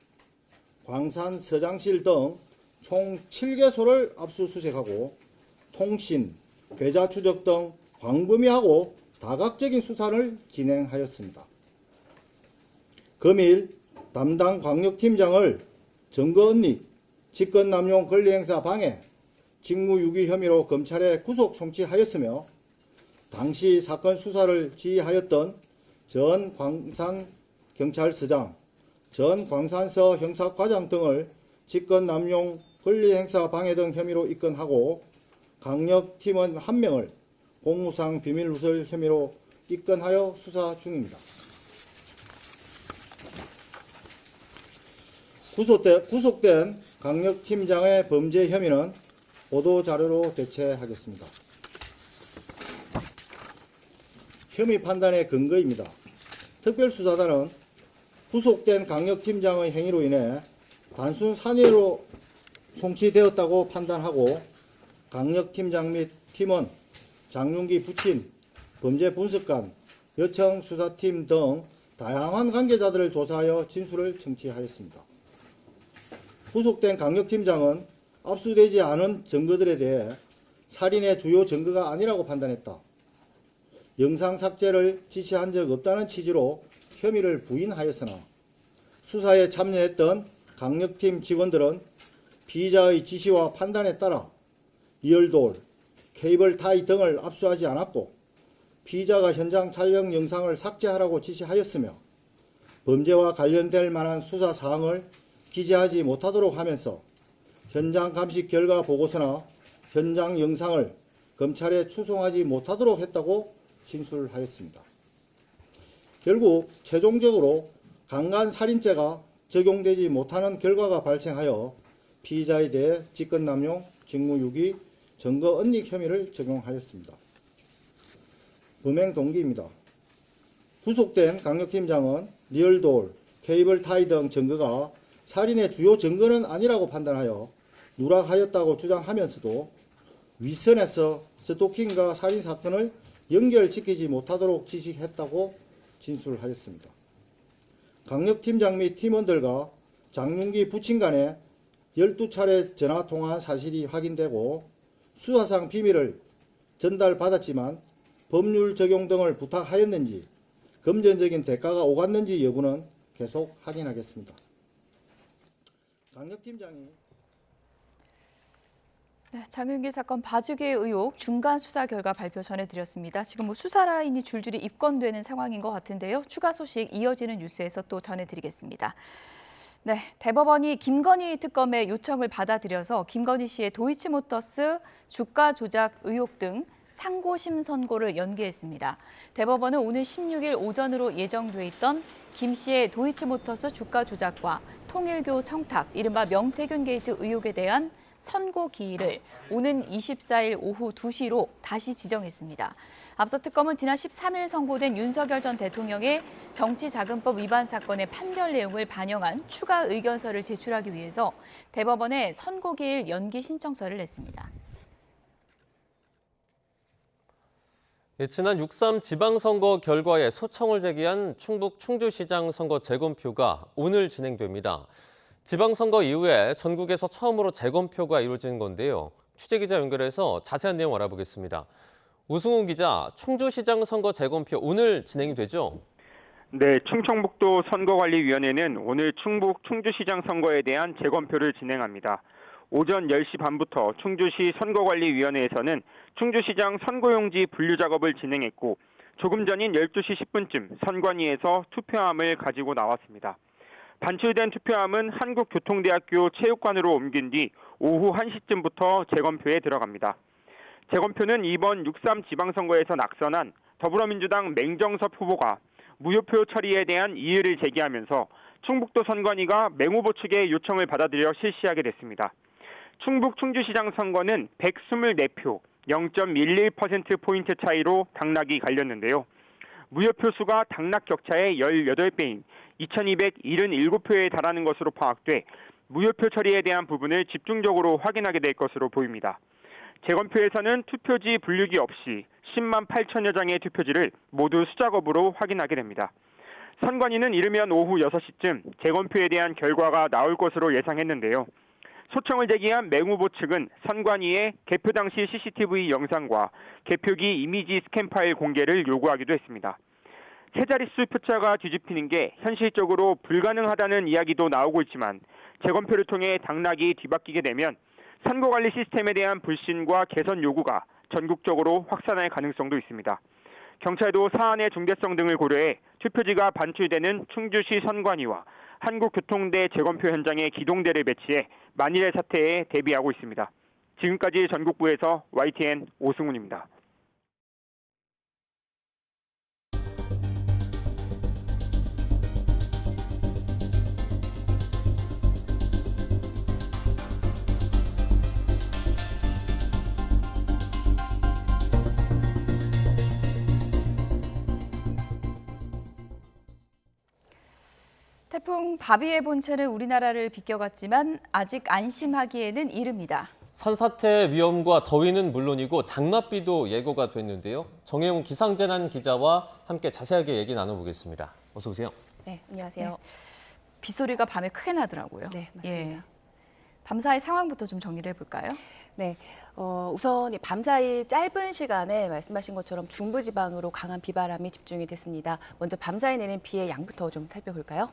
광산서장실 등 총 7개소를 압수수색하고 통신, 계좌 추적 등 광범위하고 다각적인 수사를 진행하였습니다. 금일 담당 광역팀장을 증거 은닉, 직권남용 권리행사 방해, 직무유기 혐의로 검찰에 구속 송치하였으며 당시 사건 수사를 지휘하였던 전 광산경찰서장, 전 광산서 형사과장 등을 직권남용, 권리행사 방해 등 혐의로 입건하고 강력팀원 1명을 공무상 비밀누설 혐의로 입건하여 수사 중입니다. 구속된 강력팀장의 범죄 혐의는 보도자료로 대체하겠습니다. 혐의 판단의 근거입니다. 특별수사단은 구속된 강력팀장의 행위로 인해 단순 산해로 송치되었다고 판단하고 강력팀장 및 팀원, 장윤기 부친, 범죄분석관, 여청 수사팀 등 다양한 관계자들을 조사하여 진술을 청취하였습니다. 구속된 강력팀장은 압수되지 않은 증거들에 대해 살인의 주요 증거가 아니라고 판단했다. 영상 삭제를 지시한 적 없다는 취지로 혐의를 부인하였으나 수사에 참여했던 강력팀 직원들은 피의자의 지시와 판단에 따라 리얼돌, 케이블 타이 등을 압수하지 않았고 피의자가 현장 촬영 영상을 삭제하라고 지시하였으며 범죄와 관련될 만한 수사 사항을 기재하지 못하도록 하면서 현장 감식 결과 보고서나 현장 영상을 검찰에 추송하지 못하도록 했다고 진술하였습니다. 결국 최종적으로 강간살인죄가 적용되지 못하는 결과가 발생하여 피의자에 대해 직권남용, 직무유기, 증거언익 혐의를 적용하였습니다. 범행 동기입니다. 구속된 강력팀장은 리얼돌, 케이블 타이 등 증거가 살인의 주요 증거는 아니라고 판단하여 누락하였다고 주장하면서도 윗선에서 스토킹과 살인사건을 연결시키지 못하도록 지시했다고 진술하였습니다. 강력팀장 및 팀원들과 장윤기 부친 간에 12차례 전화통화한 사실이 확인되고 수사상 비밀을 전달받았지만 법률 적용 등을 부탁하였는지 금전적인 대가가 오갔는지 여부는 계속 확인하겠습니다. 강력팀장이 장윤기 사건 봐주기 의혹 중간 수사 결과 발표 전해드렸습니다. 지금 수사 라인이 줄줄이 입건되는 상황인 것 같은데요. 추가 소식 이어지는 뉴스에서 또 전해드리겠습니다. 네, 대법원이 김건희 특검의 요청을 받아들여서 김건희 씨의 도이치모터스 주가 조작 의혹 등 상고심 선고를 연기했습니다. 대법원은 오늘 16일 오전으로 예정돼 있던 김 씨의 도이치모터스 주가 조작과 통일교 청탁, 이른바 명태균 게이트 의혹에 대한 선고 기일을 오는 24일 오후 2시로 다시 지정했습니다. 앞서 특검은 지난 13일 선고된 윤석열 전 대통령의 정치자금법 위반 사건의 판결 내용을 반영한 추가 의견서를 제출하기 위해서 대법원에 선고 기일 연기 신청서를 냈습니다. 지난 6.3 지방선거 결과에 소청을 제기한 충북 충주시장 선거 재검표가 오늘 진행됩니다. 지방선거 이후에 전국에서 처음으로 재검표가 이루어지는 건데요. 취재기자 연결해서 자세한 내용 알아보겠습니다. 우승훈 기자, 충주시장 선거 재검표 오늘 진행이 되죠? 네, 충청북도 선거관리위원회는 오늘 충북 충주시장 선거에 대한 재검표를 진행합니다. 오전 10시 반부터 충주시 선거관리위원회에서는 충주시장 선거용지 분류 작업을 진행했고 조금 전인 12시 10분쯤 선관위에서 투표함을 가지고 나왔습니다. 반출된 투표함은 한국교통대학교 체육관으로 옮긴 뒤 오후 1시쯤부터 재검표에 들어갑니다. 재검표는 이번 6.3 지방선거에서 낙선한 더불어민주당 맹정섭 후보가 무효표 처리에 대한 이의를 제기하면서 충북도 선관위가 맹 후보 측의 요청을 받아들여 실시하게 됐습니다. 충북 충주시장 선거는 124표, 0.11%포인트 차이로 당락이 갈렸는데요. 무효표 수가 당락 격차의 18배인 2277표에 달하는 것으로 파악돼 무효표 처리에 대한 부분을 집중적으로 확인하게 될 것으로 보입니다. 재검표에서는 투표지 분류기 없이 10만 8천여 장의 투표지를 모두 수작업으로 확인하게 됩니다. 선관위는 이르면 오후 6시쯤 재검표에 대한 결과가 나올 것으로 예상했는데요. 소청을 제기한 맹 후보 측은 선관위에 개표 당시 CCTV 영상과 개표기 이미지 스캔 파일 공개를 요구하기도 했습니다. 세 자릿수 표차가 뒤집히는 게 현실적으로 불가능하다는 이야기도 나오고 있지만 재검표를 통해 당락이 뒤바뀌게 되면 선거관리 시스템에 대한 불신과 개선 요구가 전국적으로 확산할 가능성도 있습니다. 경찰도 사안의 중대성 등을 고려해 투표지가 반출되는 충주시 선관위와 한국교통대 재검표 현장에 기동대를 배치해 만일의 사태에 대비하고 있습니다. 지금까지 전국부에서 YTN 오승훈입니다. 태풍 바비의 본체는 우리나라를 비껴갔지만 아직 안심하기에는 이릅니다. 산사태 위험과 더위는 물론이고 장맛비도 예고가 됐는데요. 정혜용 기상재난 기자와 함께 자세하게 얘기 나눠보겠습니다. 어서 오세요. 네, 안녕하세요. 빗소리가 밤에 크게 나더라고요. 네, 맞습니다. 밤사이 상황부터 좀 정리를 해볼까요? 네, 우선 밤사이 짧은 시간에 말씀하신 것처럼 중부지방으로 강한 비바람이 집중이 됐습니다. 먼저 밤사이 내린 비의 양부터 좀 살펴볼까요?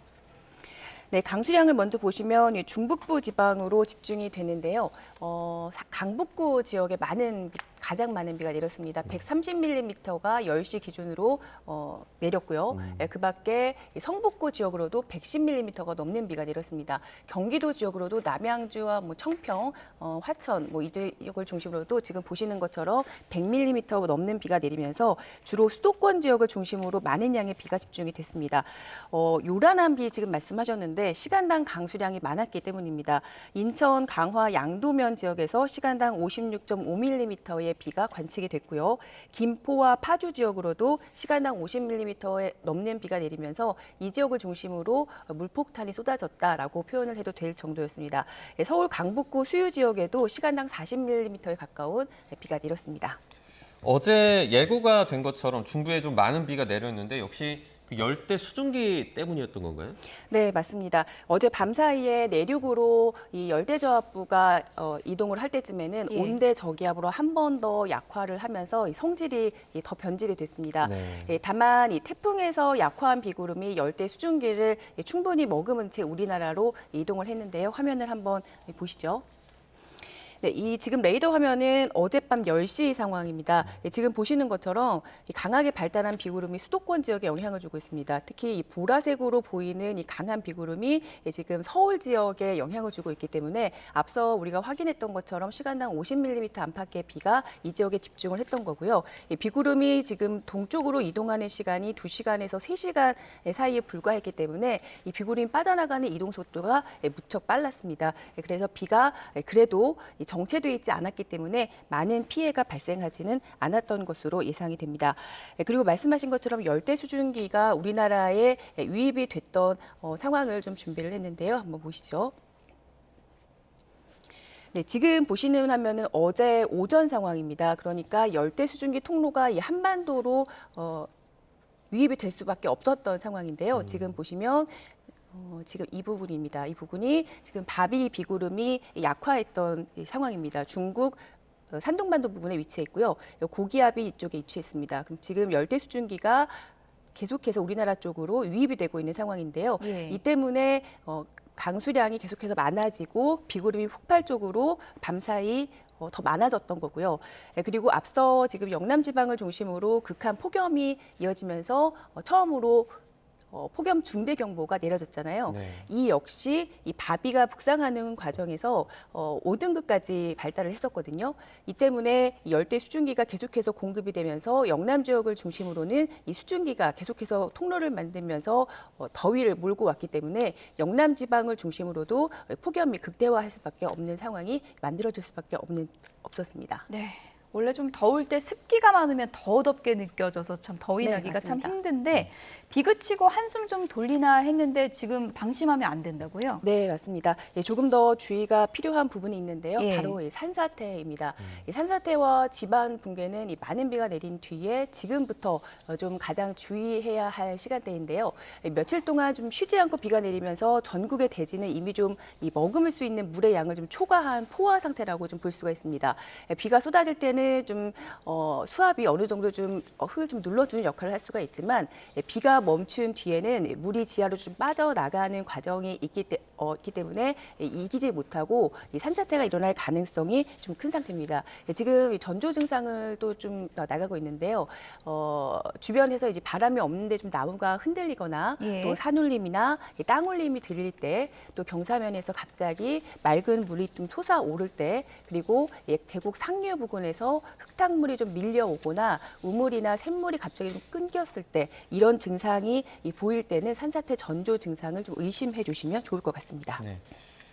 네, 강수량을 먼저 보시면 중북부 지방으로 집중이 되는데요. 강북구 지역에 가장 많은 비가 내렸습니다. 130mm가 10시 기준으로 내렸고요. 그 밖에 성북구 지역으로도 110mm가 넘는 비가 내렸습니다. 경기도 지역으로도 남양주와 청평, 화천 이 지역을 중심으로도 지금 보시는 것처럼 100mm 넘는 비가 내리면서 주로 수도권 지역을 중심으로 많은 양의 비가 집중이 됐습니다. 요란한 비 지금 말씀하셨는데 시간당 강수량이 많았기 때문입니다. 인천, 강화, 양도면 지역에서 시간당 56.5mm의 비가 관측이 됐고요. 김포와 파주 지역으로도 시간당 50mm에 넘는 비가 내리면서 이 지역을 중심으로 물폭탄이 쏟아졌다라고 표현을 해도 될 정도였습니다. 서울 강북구 수유 지역에도 시간당 40mm에 가까운 비가 내렸습니다. 어제 예고가 된 것처럼 중부에 좀 많은 비가 내렸는데 역시 그 열대 수증기 때문이었던 건가요? 네, 맞습니다. 어제 밤사이에 내륙으로 이 열대저하부가 이동을 할 때쯤에는 온대 저기압으로 한 번 더 약화를 하면서 이 성질이 더 변질이 됐습니다. 네. 다만 이 태풍에서 약화한 비구름이 열대 수증기를 충분히 머금은 채 우리나라로 이동을 했는데요. 화면을 한번 보시죠. 네, 이 지금 레이더 화면은 어젯밤 10시 상황입니다. 지금 보시는 것처럼 강하게 발달한 비구름이 수도권 지역에 영향을 주고 있습니다. 특히 이 보라색으로 보이는 이 강한 비구름이 지금 서울 지역에 영향을 주고 있기 때문에 앞서 우리가 확인했던 것처럼 시간당 50mm 안팎의 비가 이 지역에 집중을 했던 거고요. 이 비구름이 지금 동쪽으로 이동하는 시간이 2시간에서 3시간 사이에 불과했기 때문에 이 비구름이 빠져나가는 이동 속도가 무척 빨랐습니다. 그래서 비가 그래도 정체되어 있지 않았기 때문에 많은 피해가 발생하지는 않았던 것으로 예상이 됩니다. 그리고 말씀하신 것처럼 열대 수증기가 우리나라에 유입이 됐던 상황을 좀 준비를 했는데요. 한번 보시죠. 네, 지금 보시는 화면은 어제 오전 상황입니다. 그러니까 열대 수증기 통로가 이 한반도로 유입이 될 수밖에 없었던 상황인데요. 지금 보시면 지금 이 부분입니다. 이 부분이 지금 바비 비구름이 약화했던 상황입니다. 중국 산둥반도 부분에 위치해 있고요. 고기압이 이쪽에 위치했습니다. 그럼 지금 열대 수증기가 계속해서 우리나라 쪽으로 유입이 되고 있는 상황인데요. 이 때문에 강수량이 계속해서 많아지고 비구름이 폭발적으로 밤사이 더 많아졌던 거고요. 그리고 앞서 지금 영남 지방을 중심으로 극한 폭염이 이어지면서 처음으로 폭염 중대경보가 내려졌잖아요. 네. 이 역시 이 바비가 북상하는 과정에서 5등급까지 발달을 했었거든요. 이 때문에 이 열대 수증기가 계속해서 공급이 되면서 영남 지역을 중심으로는 이 수증기가 계속해서 통로를 만들면서 더위를 몰고 왔기 때문에 영남 지방을 중심으로도 폭염이 극대화할 수밖에 없는 상황이 만들어질 수밖에 없었습니다. 네. 원래 좀 더울 때 습기가 많으면 더 덥게 느껴져서 참 더위 나기가 맞습니다. 참 힘든데 비 그치고 한숨 좀 돌리나 했는데 지금 방심하면 안 된다고요? 네, 맞습니다. 조금 더 주의가 필요한 부분이 있는데요. 바로 산사태입니다. 이 산사태와 지반 붕괴는 이 많은 비가 내린 뒤에 지금부터 좀 가장 주의해야 할 시간대인데요. 며칠 동안 좀 쉬지 않고 비가 내리면서 전국의 대지는 이미 좀 이 머금을 수 있는 물의 양을 좀 초과한 포화 상태라고 좀 볼 수가 있습니다. 비가 쏟아질 때는 비는 좀 수압이 어느 정도 좀 흙을 좀 눌러주는 역할을 할 수가 있지만 비가 멈춘 뒤에는 물이 지하로 좀 빠져나가는 과정이 있기 때문에 이기지 못하고 이 산사태가 일어날 가능성이 좀 큰 상태입니다. 지금 전조 증상을 또 좀 나가고 있는데요. 주변에서 이제 바람이 없는데 좀 나무가 흔들리거나 또 산울림이나 땅울림이 들릴 때, 또 경사면에서 갑자기 맑은 물이 좀 솟아오를 때, 그리고 계곡 상류 부근에서 흙탕물이 좀 밀려오거나 우물이나 샘물이 갑자기 좀 끊겼을 때, 이런 증상이 보일 때는 산사태 전조 증상을 좀 의심해 주시면 좋을 것 같습니다. 네.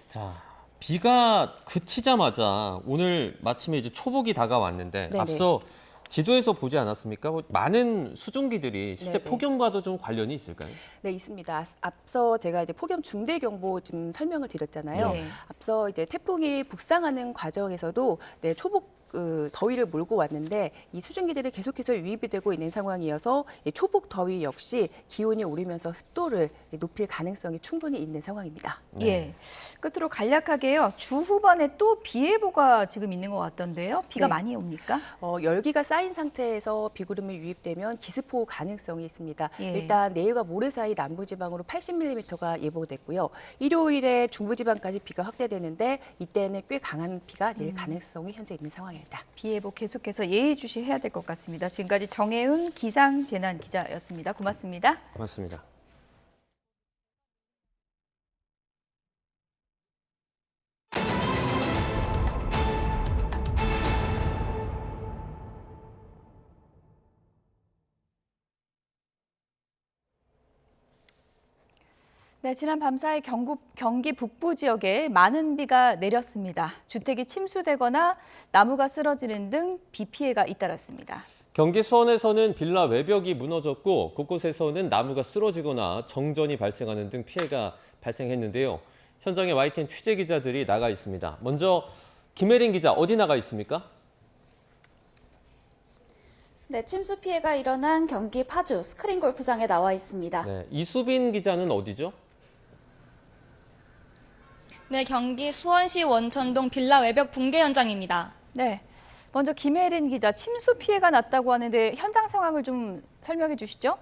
자, 비가 그치자마자 오늘 마침에 이제 초복이 다가왔는데 네네. 앞서 지도에서 보지 않았습니까? 많은 수증기들이 실제 네네. 폭염과도 좀 관련이 있을까요? 네, 있습니다. 앞서 제가 이제 폭염 중대 경보 좀 설명을 드렸잖아요. 네. 앞서 이제 태풍이 북상하는 과정에서도 초복 더위를 몰고 왔는데 이 수증기들이 계속해서 유입이 되고 있는 상황이어서 이 초복 더위 역시 기온이 오르면서 습도를 높일 가능성이 충분히 있는 상황입니다. 예. 끝으로 간략하게요. 주 후반에 또 비 예보가 지금 있는 것 같던데요. 비가 네. 많이 옵니까? 열기가 쌓인 상태에서 비구름이 유입되면 기습호 가능성이 있습니다. 예. 일단 내일과 모레 사이 남부지방으로 80mm가 예보됐고요. 일요일에 중부지방까지 비가 확대되는데 이때는 꽤 강한 비가 내릴 가능성이 현재 있는 상황입니다. 비 예보 계속해서 예의주시해야 될 것 같습니다. 지금까지 정혜은 기상재난기자였습니다. 고맙습니다. 고맙습니다. 네, 지난 밤사이 경기 북부 지역에 많은 비가 내렸습니다. 주택이 침수되거나 나무가 쓰러지는 등 비 피해가 잇따랐습니다. 경기 수원에서는 빌라 외벽이 무너졌고 곳곳에서는 나무가 쓰러지거나 정전이 발생하는 등 피해가 발생했는데요. 현장에 YTN 취재 기자들이 나가 있습니다. 먼저 김혜린 기자, 어디 나가 있습니까? 네, 침수 피해가 일어난 경기 파주 스크린 골프장에 나와 있습니다. 네, 이수빈 기자는 어디죠? 네, 경기 수원시 원천동 빌라 외벽 붕괴 현장입니다. 네, 먼저 김혜린 기자, 침수 피해가 났다고 하는데 현장 상황을 좀 설명해 주시죠.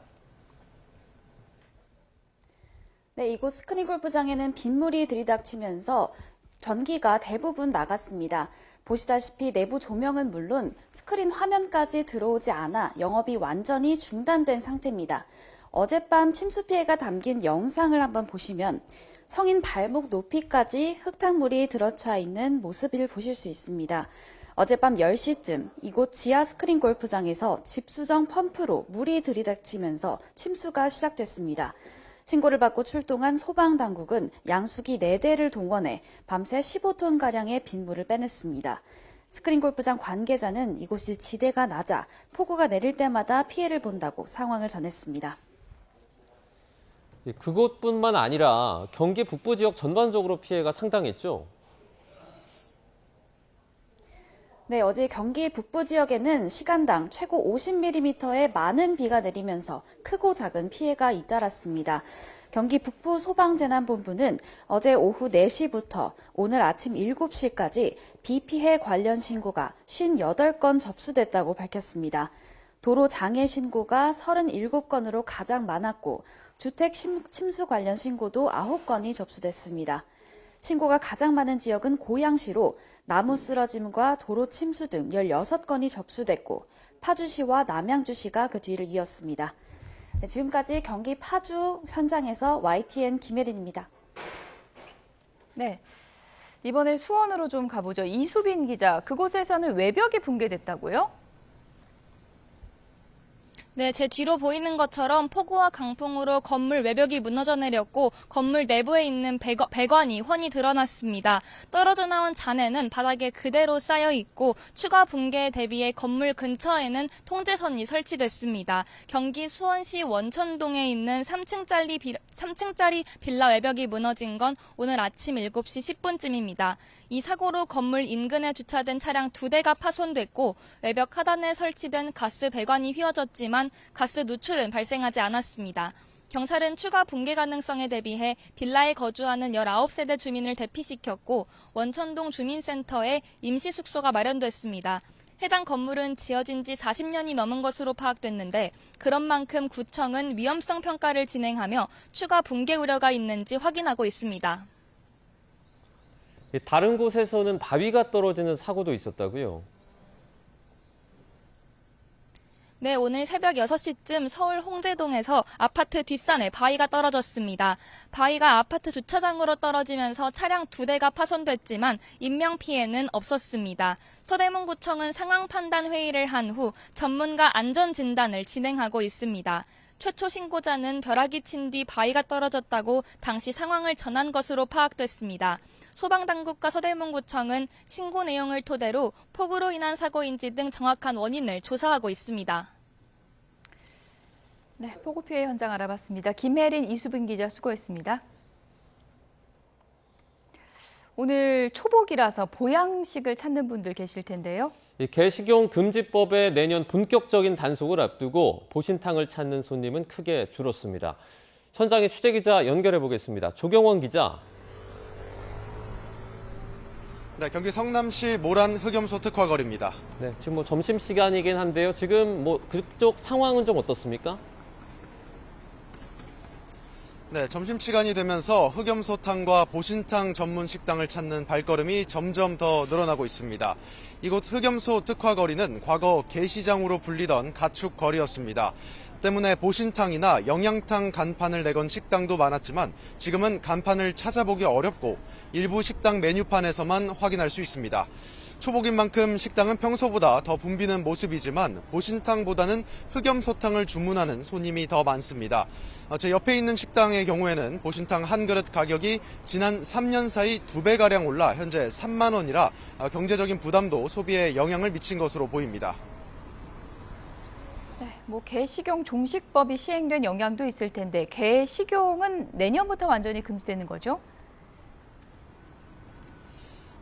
네, 이곳 스크린 골프장에는 빗물이 들이닥치면서 전기가 대부분 나갔습니다. 보시다시피 내부 조명은 물론 스크린 화면까지 들어오지 않아 영업이 완전히 중단된 상태입니다. 어젯밤 침수 피해가 담긴 영상을 한번 보시면 성인 발목 높이까지 흙탕물이 들어차 있는 모습을 보실 수 있습니다. 어젯밤 10시쯤 이곳 지하 스크린 골프장에서 집수정 펌프로 물이 들이닥치면서 침수가 시작됐습니다. 신고를 받고 출동한 소방당국은 양수기 4대를 동원해 밤새 15톤가량의 빗물을 빼냈습니다. 스크린 골프장 관계자는 이곳이 지대가 낮아 폭우가 내릴 때마다 피해를 본다고 상황을 전했습니다. 그곳뿐만 아니라 경기 북부 지역 전반적으로 피해가 상당했죠? 네, 어제 경기 북부 지역에는 시간당 최고 50mm의 많은 비가 내리면서 크고 작은 피해가 잇따랐습니다. 경기 북부 소방재난본부는 어제 오후 4시부터 오늘 아침 7시까지 비 피해 관련 신고가 58건 접수됐다고 밝혔습니다. 도로 장애 신고가 37건으로 가장 많았고 주택 침수 관련 신고도 9건이 접수됐습니다. 신고가 가장 많은 지역은 고양시로 나무 쓰러짐과 도로 침수 등 16건이 접수됐고 파주시와 남양주시가 그 뒤를 이었습니다. 네, 지금까지 경기 파주 현장에서 YTN 김혜린입니다. 네, 이번에 수원으로 좀 가보죠. 이수빈 기자, 그곳에서는 외벽이 붕괴됐다고요? 네, 제 뒤로 보이는 것처럼 폭우와 강풍으로 건물 외벽이 무너져 내렸고 건물 내부에 있는 배관이 훤히 드러났습니다. 떨어져 나온 잔해는 바닥에 그대로 쌓여 있고 추가 붕괴에 대비해 건물 근처에는 통제선이 설치됐습니다. 경기 수원시 원천동에 있는 3층짜리 빌라 외벽이 무너진 건 오늘 아침 7시 10분쯤입니다. 이 사고로 건물 인근에 주차된 차량 2대가 파손됐고 외벽 하단에 설치된 가스 배관이 휘어졌지만 가스 누출은 발생하지 않았습니다. 경찰은 추가 붕괴 가능성에 대비해 빌라에 거주하는 19세대 주민을 대피시켰고 원천동 주민센터에 임시 숙소가 마련됐습니다. 해당 건물은 지어진 지 40년이 넘은 것으로 파악됐는데 그런 만큼 구청은 위험성 평가를 진행하며 추가 붕괴 우려가 있는지 확인하고 있습니다. 다른 곳에서는 바위가 떨어지는 사고도 있었다고요? 네, 오늘 새벽 6시쯤 서울 홍제동에서 아파트 뒷산에 바위가 떨어졌습니다. 바위가 아파트 주차장으로 떨어지면서 차량 2대가 파손됐지만 인명피해는 없었습니다. 서대문구청은 상황 판단 회의를 한 후 전문가 안전 진단을 진행하고 있습니다. 최초 신고자는 벼락이 친 뒤 바위가 떨어졌다고 당시 상황을 전한 것으로 파악됐습니다. 소방당국과 서대문구청은 신고 내용을 토대로 폭우로 인한 사고인지 등 정확한 원인을 조사하고 있습니다. 네, 폭우 피해 현장 알아봤습니다. 김혜린, 이수빈 기자 수고했습니다. 오늘 초복이라서 보양식을 찾는 분들 계실 텐데요. 개식용 금지법의 내년 본격적인 단속을 앞두고 보신탕을 찾는 손님은 크게 줄었습니다. 현장에 취재기자 연결해 보겠습니다. 조경원 기자. 네, 경기 성남시 모란 흑염소 특화거리입니다. 네, 지금 점심 시간이긴 한데요. 지금 그쪽 상황은 좀 어떻습니까? 네, 점심시간이 되면서 흑염소탕과 보신탕 전문 식당을 찾는 발걸음이 점점 더 늘어나고 있습니다. 이곳 흑염소 특화거리는 과거 게시장으로 불리던 가축 거리였습니다. 때문에 보신탕이나 영양탕 간판을 내건 식당도 많았지만 지금은 간판을 찾아보기 어렵고 일부 식당 메뉴판에서만 확인할 수 있습니다. 초복인 만큼 식당은 평소보다 더 붐비는 모습이지만 보신탕보다는 흑염소탕을 주문하는 손님이 더 많습니다. 제 옆에 있는 식당의 경우에는 보신탕 한 그릇 가격이 지난 3년 사이 2배가량 올라 현재 3만 원이라 경제적인 부담도 소비에 영향을 미친 것으로 보입니다. 네, 개식용 종식법이 시행된 영향도 있을 텐데 개식용은 내년부터 완전히 금지되는 거죠?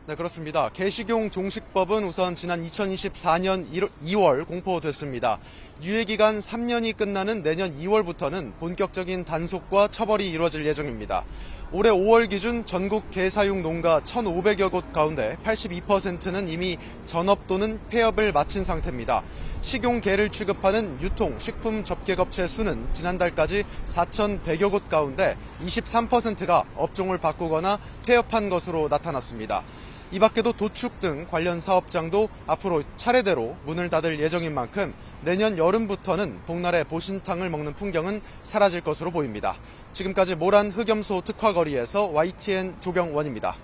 네, 그렇습니다. 개식용 종식법은 우선 지난 2024년 2월 공포됐습니다. 유예기간 3년이 끝나는 내년 2월부터는 본격적인 단속과 처벌이 이루어질 예정입니다. 올해 5월 기준 전국 개 사육 농가 1,500여 곳 가운데 82%는 이미 전업 또는 폐업을 마친 상태입니다. 식용 개를 취급하는 유통, 식품 접객업체 수는 지난달까지 4,100여 곳 가운데 23%가 업종을 바꾸거나 폐업한 것으로 나타났습니다. 이 밖에도 도축 등 관련 사업장도 앞으로 차례대로 문을 닫을 예정인 만큼 내년 여름부터는 복날에 보신탕을 먹는 풍경은 사라질 것으로 보입니다. 지금까지 모란 흑염소 특화거리에서 YTN 조경원입니다.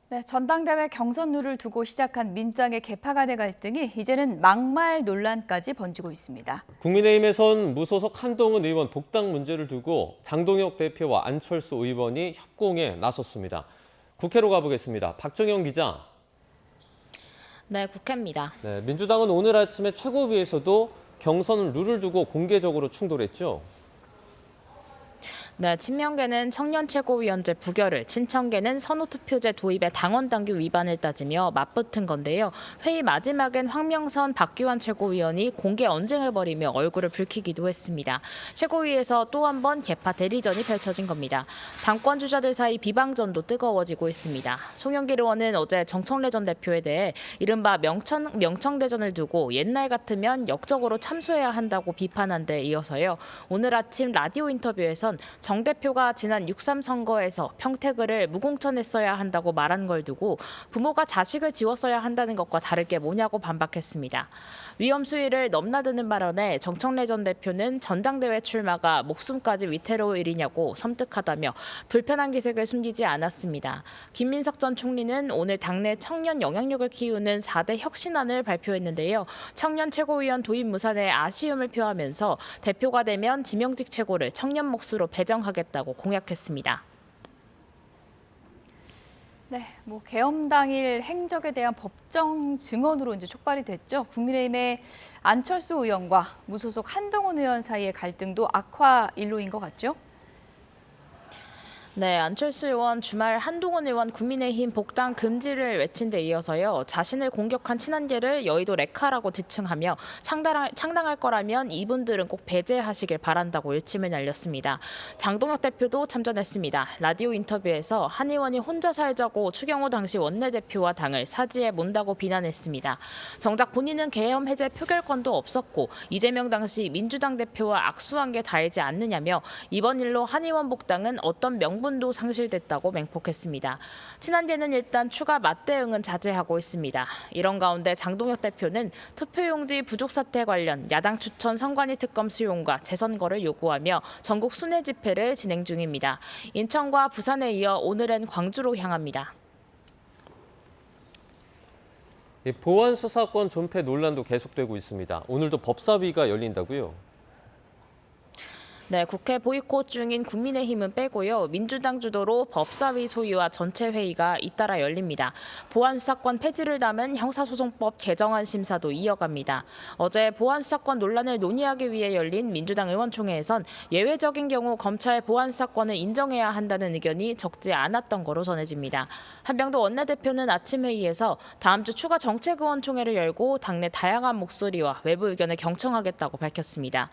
네, 전당대회 경선룰을 두고 시작한 민주당의 개파 간의 갈등이 이제는 막말 논란까지 번지고 있습니다. 국민의힘에선 무소속 한동훈 의원 복당 문제를 두고 장동혁 대표와 안철수 의원이 협공에 나섰습니다. 국회로 가보겠습니다. 박정영 기자. 네, 국회입니다. 네, 민주당은 오늘 아침에 최고위에서도 경선 룰을 두고 공개적으로 충돌했죠. 네, 친명계는 청년 최고위원제 부결을, 친청계는 선호투표제 도입의 당원 당규 위반을 따지며 맞붙은 건데요. 회의 마지막엔 황명선, 박규환 최고위원이 공개 언쟁을 벌이며 얼굴을 붉히기도 했습니다. 최고위에서 또 한 번 개파 대리전이 펼쳐진 겁니다. 당권 주자들 사이 비방전도 뜨거워지고 있습니다. 송영길 의원은 어제 정청래 전 대표에 대해 이른바 명청대전을 두고 옛날 같으면 역적으로 참수해야 한다고 비판한 데 이어서요. 오늘 아침 라디오 인터뷰에선 정 대표가 지난 6.3 선거에서 평택을 무공천했어야 한다고 말한 걸 두고 부모가 자식을 지웠어야 한다는 것과 다를 게 뭐냐고 반박했습니다. 위험 수위를 넘나드는 발언에 정청래 전 대표는 전당대회 출마가 목숨까지 위태로울 일이냐고 섬뜩하다며 불편한 기색을 숨기지 않았습니다. 김민석 전 총리는 오늘 당내 청년 영향력을 키우는 4대 혁신안을 발표했는데요. 청년 최고위원 도입 무산에 아쉬움을 표하면서 대표가 되면 지명직 최고를 청년 몫으로 배정하겠다고 공약했습니다. 네, 계엄 당일 행적에 대한 법정 증언으로 이제 촉발이 됐죠. 국민의힘의 안철수 의원과 무소속 한동훈 의원 사이의 갈등도 악화 일로인 것 같죠? 네, 안철수 의원 주말 한동훈 의원 국민의힘 복당 금지를 외친 데 이어서요. 자신을 공격한 친한계를 여의도 레카라고 지칭하며 창당할 거라면 이분들은 꼭 배제하시길 바란다고 일침을 날렸습니다. 장동혁 대표도 참전했습니다. 라디오 인터뷰에서 한 의원이 혼자 살자고 추경호 당시 원내대표와 당을 사지에 몬다고 비난했습니다. 정작 본인은 계엄 해제 표결권도 없었고 이재명 당시 민주당 대표와 악수한 게 다이지 않느냐며 이번 일로 한 의원 복당은 어떤 명분도 상실됐다고 맹폭했습니다. 친한계는 일단 추가 맞대응은 자제하고 있습니다. 이런 가운데 장동혁 대표는 투표용지 부족 사태 관련 야당 추천 선관위 특검 수용과 재선거를 요구하며 전국 순회 집회를 진행 중입니다. 인천과 부산에 이어 오늘은 광주로 향합니다. 보안 수사권 존폐 논란도 계속되고 있습니다. 오늘도 법사위가 열린다고요? 네, 국회 보이콧 중인 국민의힘은 빼고요. 민주당 주도로 법사위 소위와 전체 회의가 잇따라 열립니다. 보안수사권 폐지를 담은 형사소송법 개정안 심사도 이어갑니다. 어제 보안수사권 논란을 논의하기 위해 열린 민주당 의원총회에선 예외적인 경우 검찰 보안수사권을 인정해야 한다는 의견이 적지 않았던 거로 전해집니다. 한병도 원내대표는 아침 회의에서 다음 주 추가 정책의원총회를 열고 당내 다양한 목소리와 외부 의견을 경청하겠다고 밝혔습니다.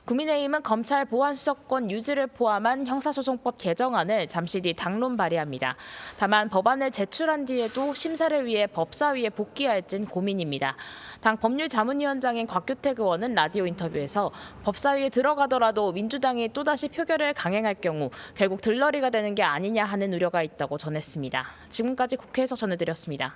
국민의힘은 검찰 보안수사권 유지를 포함한 형사소송법 개정안을 잠시 뒤 당론 발의합니다. 다만 법안을 제출한 뒤에도 심사를 위해 법사위에 복귀할진 고민입니다. 당 법률자문위원장인 곽규택 의원은 라디오 인터뷰에서 법사위에 들어가더라도 민주당이 또다시 표결을 강행할 경우 결국 들러리가 되는 게 아니냐 하는 우려가 있다고 전했습니다. 지금까지 국회에서 전해드렸습니다.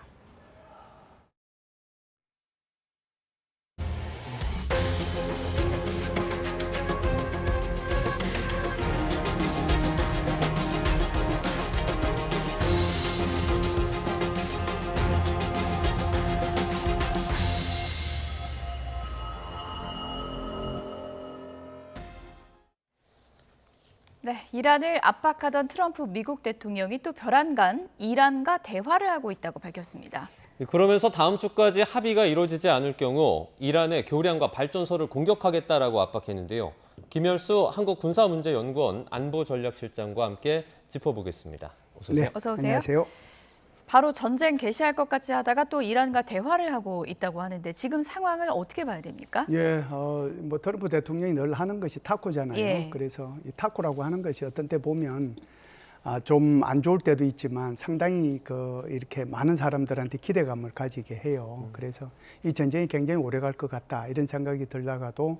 네, 이란을 압박하던 트럼프 미국 대통령이 또 별안간 이란과 대화를 하고 있다고 밝혔습니다. 그러면서 다음 주까지 합의가 이루어지지 않을 경우 이란의 교량과 발전소를 공격하겠다라고 압박했는데요. 김열수 한국군사문제연구원 안보전략실장과 함께 짚어보겠습니다. 어서 오세요. 네, 어서 오세요. 안녕하세요. 바로 전쟁 개시할 것 같이 하다가 또 이란과 대화를 하고 있다고 하는데 지금 상황을 어떻게 봐야 됩니까? 예, 뭐 트럼프 대통령이 늘 하는 것이 타코잖아요. 예. 그래서 이 타코라고 하는 것이 어떤 때 보면 좀 안 좋을 때도 있지만 상당히 이렇게 많은 사람들한테 기대감을 가지게 해요. 그래서 이 전쟁이 굉장히 오래 갈 것 같다 이런 생각이 들다가도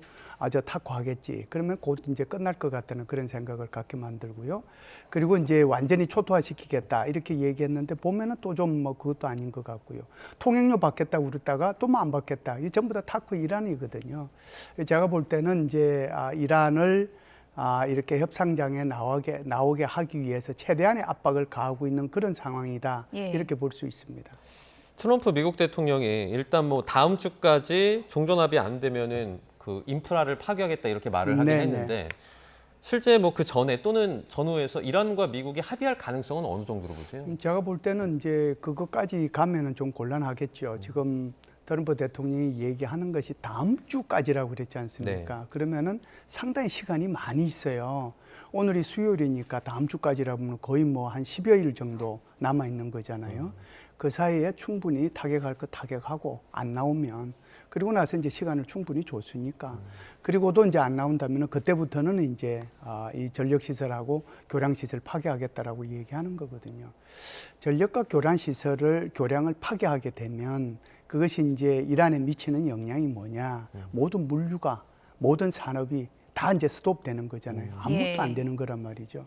저 타코하겠지. 그러면 곧 이제 끝날 것 같다는 그런 생각을 갖게 만들고요. 그리고 이제 완전히 초토화시키겠다 이렇게 얘기했는데 보면은 또 좀 뭐 그것도 아닌 것 같고요. 통행료 받겠다고 그랬다가 또 뭐 안 받겠다. 이 전부 다 타코 이란이거든요. 제가 볼 때는 이제 이란을 이렇게 협상장에 나오게 하기 위해서 최대한의 압박을 가하고 있는 그런 상황이다. 예. 이렇게 볼 수 있습니다. 트럼프 미국 대통령이 일단 뭐 다음 주까지 종전합의 안 되면은 그 인프라를 파괴하겠다 이렇게 말을 하긴 했는데 실제 뭐 그 전에 또는 전후에서 이란과 미국이 합의할 가능성은 어느 정도로 보세요? 제가 볼 때는 이제 그것까지 가면은 좀 곤란하겠죠. 지금 트럼프 대통령이 얘기하는 것이 다음 주까지라고 그랬지 않습니까? 네. 그러면은 상당히 시간이 많이 있어요. 오늘이 수요일이니까 다음 주까지라면 거의 뭐 한 10여일 정도 남아 있는 거잖아요. 그 사이에 충분히 타격할 거 타격하고 안 나오면 그리고 나서 이제 시간을 충분히 줬으니까 그리고도 이제 안 나온다면 그때부터는 이제 이 전력시설하고 교량시설 파괴하겠다라고 얘기하는 거거든요. 전력과 교량을 파괴하게 되면 그것이 이제 이란에 미치는 영향이 뭐냐. 모든 물류가, 모든 산업이 다 이제 스톱되는 거잖아요. 아무것도 안 되는 거란 말이죠.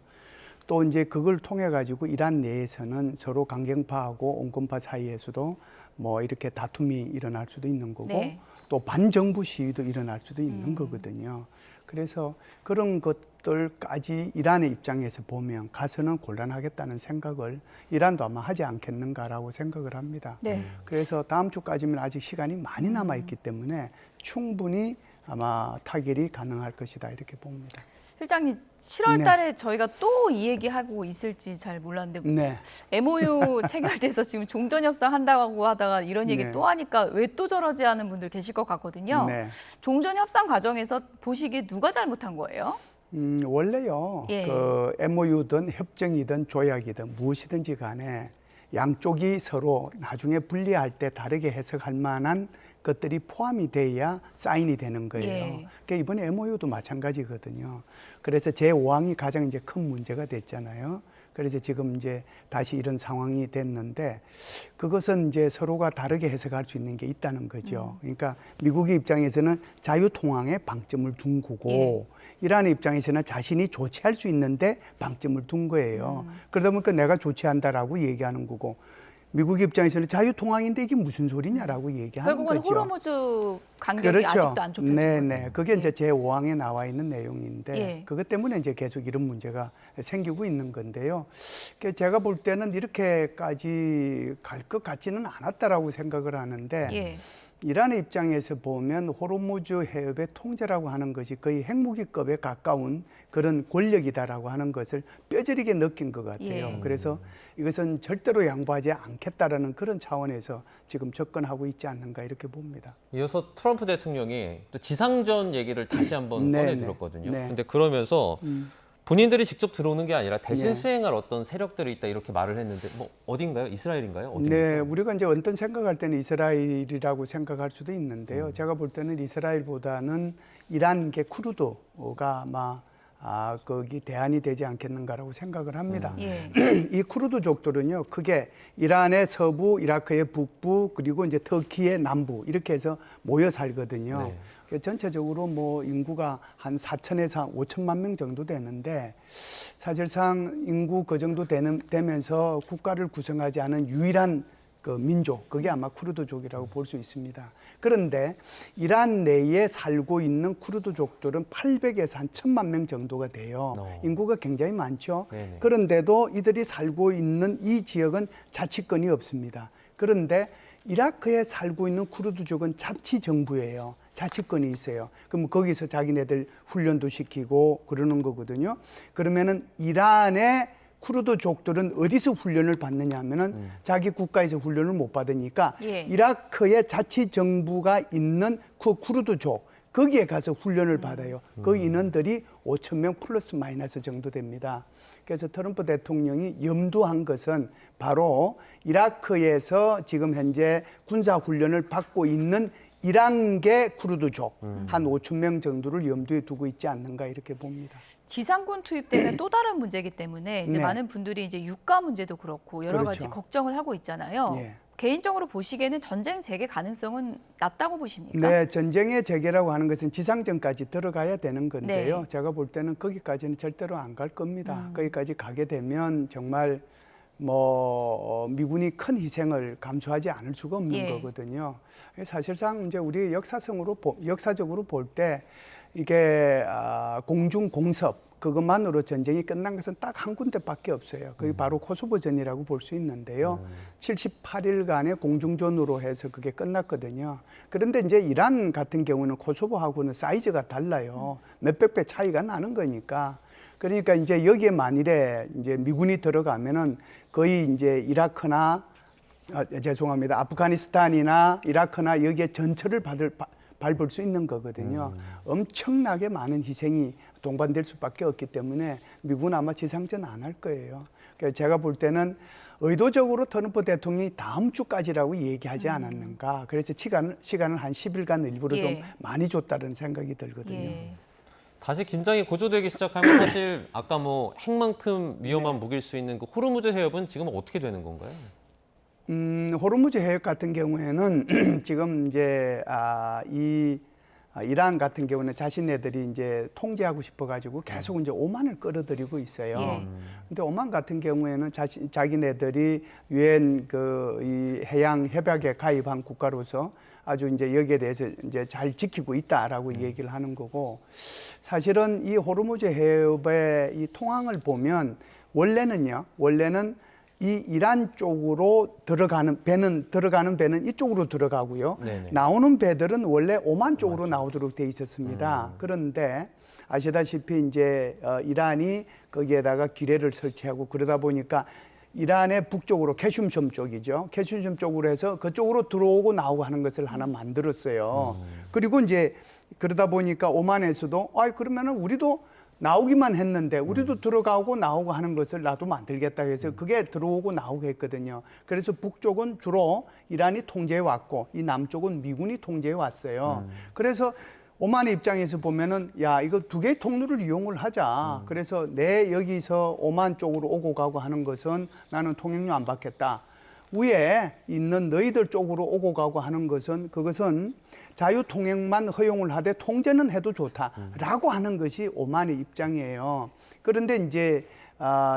또 이제 그걸 통해 가지고 이란 내에서는 서로 강경파하고 온건파 사이에서도 뭐 이렇게 다툼이 일어날 수도 있는 거고 또 반정부 시위도 일어날 수도 있는 거거든요. 그래서 그런 것들까지 이란의 입장에서 보면 가서는 곤란하겠다는 생각을 이란도 아마 하지 않겠는가라고 생각을 합니다. 그래서 다음 주까지면 아직 시간이 많이 남아있기 때문에 충분히 아마 타결이 가능할 것이다 이렇게 봅니다. 실장님, 7월 달에 저희가 또 이 얘기하고 있을지 잘 몰랐는데 MOU 체결돼서 지금 종전협상 한다고 하다가 이런 얘기 또 하니까 왜 또 저러지 하는 분들 계실 것 같거든요. 종전협상 과정에서 보시기에 누가 잘못한 거예요? 원래요. 예. 그 MOU든 협정이든 조약이든 무엇이든지 간에 양쪽이 서로 나중에 분리할 때 다르게 해석할 만한 것들이 포함이 돼야 사인이 되는 거예요. 예. 그러니까 이번에 MOU도 마찬가지거든요. 그래서 제5항이 가장 이제 큰 문제가 됐잖아요. 그래서 지금 이제 다시 이런 상황이 됐는데 그것은 이제 서로가 다르게 해석할 수 있는 게 있다는 거죠. 그러니까 미국의 입장에서는 자유통항에 방점을 둔 거고 예. 이란의 입장에서는 자신이 조치할 수 있는데 방점을 둔 거예요. 그러다 보니까 내가 조치한다라고 얘기하는 거고 미국의 입장에서는 자유통항인데 이게 무슨 소리냐라고 얘기하는 결국은 거죠. 호르무즈 간격이 그렇죠. 아직도 안 좁혀지고 네네. 그게 이제 제5항에 나와 있는 내용인데 예. 그것 때문에 이제 계속 이런 문제가 생기고 있는 건데요. 제가 볼 때는 이렇게까지 갈 것 같지는 않았다라고 생각을 하는데 예. 이란의 입장에서 보면 호르무즈 해협의 통제라고 하는 것이 거의 핵무기급에 가까운 그런 권력이다라고 하는 것을 뼈저리게 느낀 것 같아요. 예. 그래서 이것은 절대로 양보하지 않겠다라는 그런 차원에서 지금 접근하고 있지 않는가 이렇게 봅니다. 이어서 트럼프 대통령이 또 지상전 얘기를 다시 한번 네, 꺼내 네. 들었거든요. 네. 근데 그러면서 본인들이 직접 들어오는 게 아니라 대신 네. 수행할 어떤 세력들이 있다 이렇게 말을 했는데 뭐 어딘가요? 이스라엘인가요? 어딘가요? 네, 우리가 이제 어떤 생각할 때는 이스라엘이라고 생각할 수도 있는데요. 제가 볼 때는 이스라엘보다는 이란계 쿠르드가 아마 거기 대안이 되지 않겠는가라고 생각을 합니다. 예. 이 쿠르드족들은요, 크게 이란의 서부, 이라크의 북부, 그리고 이제 터키의 남부 이렇게 해서 모여 살거든요. 네. 전체적으로 뭐 인구가 한 4천에서 5천만 명 정도 되는데 사실상 인구 그 정도 되면서 국가를 구성하지 않은 유일한 그 민족, 그게 아마 쿠르드족이라고 볼 수 있습니다. 그런데 이란 내에 살고 있는 쿠르드족들은 800에서 한 1000만 명 정도가 돼요. 인구가 굉장히 많죠. 네네. 그런데도 이들이 살고 있는 이 지역은 자치권이 없습니다. 그런데 이라크에 살고 있는 쿠르드족은 자치정부예요. 자치권이 있어요. 그럼 거기서 자기네들 훈련도 시키고 그러는 거거든요. 그러면은 이란의 쿠르드족들은 어디서 훈련을 받느냐 하면은 자기 국가에서 훈련을 못 받으니까 예. 이라크의 자치정부가 있는 그 쿠르드족 거기에 가서 훈련을 받아요. 그 인원들이 5천 명 플러스 마이너스 정도 됩니다. 그래서 트럼프 대통령이 염두한 것은 바로 이라크에서 지금 현재 군사 훈련을 받고 있는 이란계 쿠르드족 한 5천 명 정도를 염두에 두고 있지 않는가 이렇게 봅니다. 지상군 투입되면 또 다른 문제이기 때문에 이제 네. 많은 분들이 이제 유가 문제도 그렇고 여러 가지 그렇죠. 걱정을 하고 있잖아요. 예. 개인적으로 보시기에는 전쟁 재개 가능성은 낮다고 보십니까? 네, 전쟁의 재개라고 하는 것은 지상전까지 들어가야 되는 건데요. 네. 제가 볼 때는 거기까지는 절대로 안 갈 겁니다. 거기까지 가게 되면 정말 뭐 미군이 큰 희생을 감수하지 않을 수가 없는 예. 거거든요. 사실상 이제 우리 역사적으로 볼 때 이게 공중 공습 그것만으로 전쟁이 끝난 것은 딱 한 군데밖에 없어요. 그게 바로 코소보전이라고 볼 수 있는데요. 78일간의 공중전으로 해서 그게 끝났거든요. 그런데 이제 이란 같은 경우는 코소보하고는 사이즈가 달라요. 몇백 배 차이가 나는 거니까. 그러니까 이제 여기에 만일에 이제 미군이 들어가면은 거의 이제 이라크나 죄송합니다. 아프가니스탄이나 이라크나 여기에 전철을 밟을 수 있는 거거든요. 엄청나게 많은 희생이 동반될 수밖에 없기 때문에 미국은 아마 지상전 안 할 거예요. 그래서 제가 볼 때는 의도적으로 트럼프 대통령이 다음 주까지라고 얘기하지 않았는가. 그래서 시간을 한 10일간 일부러 예. 좀 많이 줬다는 생각이 들거든요. 예. 다시 긴장이 고조되기 시작하면 사실 아까 뭐 핵만큼 위험한 무기일 수 있는 그 호르무즈 해협은 지금 어떻게 되는 건가요? 호르무즈 해협 같은 경우에는 지금 이제 이란 같은 경우는 자신네들이 이제 통제하고 싶어가지고 계속 이제 오만을 끌어들이고 있어요. 예. 근데 오만 같은 경우에는 자기네들이 유엔 이 해양 협약에 가입한 국가로서 아주 이제 여기에 대해서 이제 잘 지키고 있다라고 얘기를 하는 거고, 사실은 이 호르무즈 해협의 이 통항을 보면 원래는 이 이란 쪽으로 들어가는 배는 이쪽으로 들어가고요. 네네. 나오는 배들은 원래 오만 쪽으로 나오도록 돼 있었습니다. 그런데 아시다시피 이제 이란이 거기에다가 기뢰를 설치하고 그러다 보니까 이란의 북쪽으로 캐슘섬 쪽이죠. 캐슘섬 쪽으로 해서 그쪽으로 들어오고 나오고 하는 것을 하나 만들었어요. 그리고 이제 그러다 보니까 오만에서도 그러면은 우리도 나오기만 했는데 우리도 들어가고 나오고 하는 것을 나도 만들겠다 해서 그게 들어오고 나오고 했거든요. 그래서 북쪽은 주로 이란이 통제해 왔고 이 남쪽은 미군이 통제해 왔어요. 그래서 오만의 입장에서 보면은 야 이거 두 개의 통로를 이용을 하자. 그래서 내 여기서 오만 쪽으로 오고 가고 하는 것은 나는 통행료 안 받겠다. 위에 있는 너희들 쪽으로 오고 가고 하는 것은 그것은 자유 통행만 허용을 하되 통제는 해도 좋다라고 하는 것이 오만의 입장이에요. 그런데 이제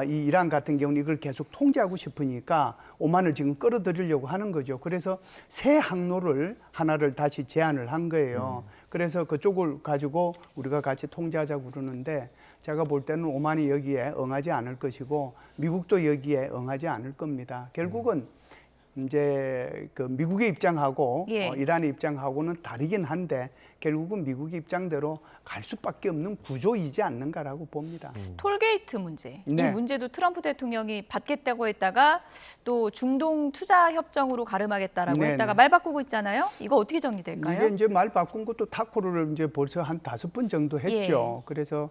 이 이란 같은 경우는 이걸 계속 통제하고 싶으니까 오만을 지금 끌어들이려고 하는 거죠. 그래서 새 항로를 하나를 다시 제안을 한 거예요. 그래서 그쪽을 가지고 우리가 같이 통제하자고 그러는데 제가 볼 때는 오만이 여기에 응하지 않을 것이고 미국도 여기에 응하지 않을 겁니다. 결국은 이제 그 미국의 입장하고 이란의 입장하고는 다르긴 한데 결국은 미국의 입장대로 갈 수밖에 없는 구조이지 않는가라고 봅니다. 톨게이트 문제. 네. 이 문제도 트럼프 대통령이 받겠다고 했다가 또 중동 투자 협정으로 가름하겠다라고 네, 했다가 네. 말 바꾸고 있잖아요. 이거 어떻게 정리될까요? 이게 이제 말 바꾼 것도 타코를 이제 벌써 한 5번 정도 했죠. 그래서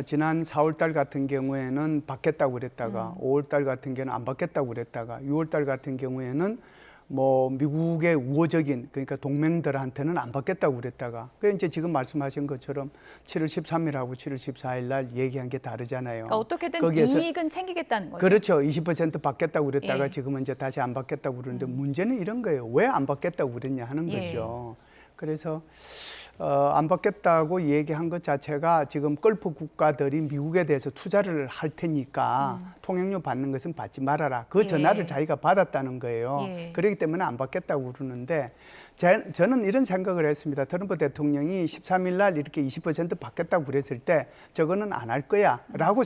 지난 4월 달 같은 경우에는 받겠다고 그랬다가 5월 달 같은 경우는 안 받겠다고 그랬다가 6월 달 같은 경우에는 뭐 미국의 우호적인 그러니까 동맹들한테는 안 받겠다고 그랬다가 그 이제 지금 말씀하신 것처럼 7월 13일하고 7월 14일 날 얘기한 게 다르잖아요. 그러니까 어떻게든 거기에서 이익은 챙기겠다는 거죠. 그렇죠. 20% 받겠다고 그랬다가 예. 지금은 이제 다시 안 받겠다고 그러는데 문제는 이런 거예요. 왜 안 받겠다고 그랬냐 하는 거죠. 그래서 안 받겠다고 얘기한 것 자체가 지금 걸프 국가들이 미국에 대해서 투자를 할 테니까 통행료 받는 것은 받지 말아라. 그 전화를 자기가 받았다는 거예요. 그렇기 때문에 안 받겠다고 그러는데 저는 이런 생각을 했습니다. 트럼프 대통령이 13일 날 이렇게 20% 받겠다고 그랬을 때 저거는 안 할 거야 라고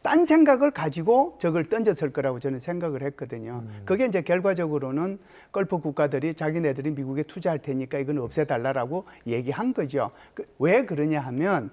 딴 생각을 가지고 저걸 던졌을 거라고 저는 생각을 했거든요. 그게 이제 결과적으로는 걸프 국가들이 자기네들이 미국에 투자할 테니까 이건 없애달라고 얘기한 거죠. 왜 그러냐 하면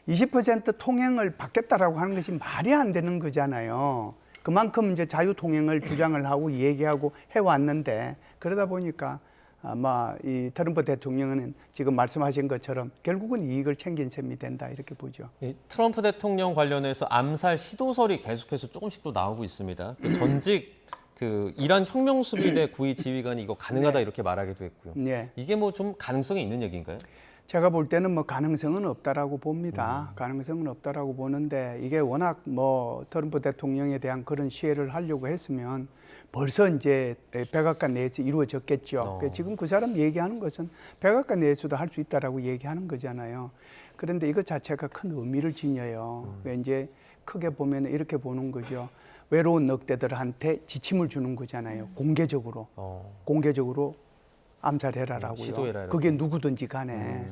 20% 통행을 받겠다라고 하는 것이 말이 안 되는 거잖아요. 그만큼 이제 자유 통행을 주장을 하고 얘기하고 해왔는데 그러다 보니까 아마 이 트럼프 대통령은 지금 말씀하신 것처럼 결국은 이익을 챙긴 셈이 된다 이렇게 보죠. 트럼프 대통령 관련해서 암살 시도설이 계속해서 조금씩 또 나오고 있습니다. 또 전직 그 이란 혁명수비대 구의 지휘관이 이거 가능하다 이렇게 말하기도 했고요. 이게 뭐 좀 가능성이 있는 얘기인가요? 제가 볼 때는 뭐 가능성은 없다라고 봅니다. 가능성은 없다라고 보는데 이게 워낙 뭐 트럼프 대통령에 대한 그런 시해를 하려고 했으면 벌써 이제 백악관 내에서 이루어졌겠죠. 지금 그 사람 얘기하는 것은 백악관 내에서도 할 수 있다라고 얘기하는 거잖아요. 그런데 이것 자체가 큰 의미를 지녀요. 이제 크게 보면 이렇게 보는 거죠. 외로운 늑대들한테 지침을 주는 거잖아요. 공개적으로. 공개적으로 암살해라라고요. 그게 누구든지 간에.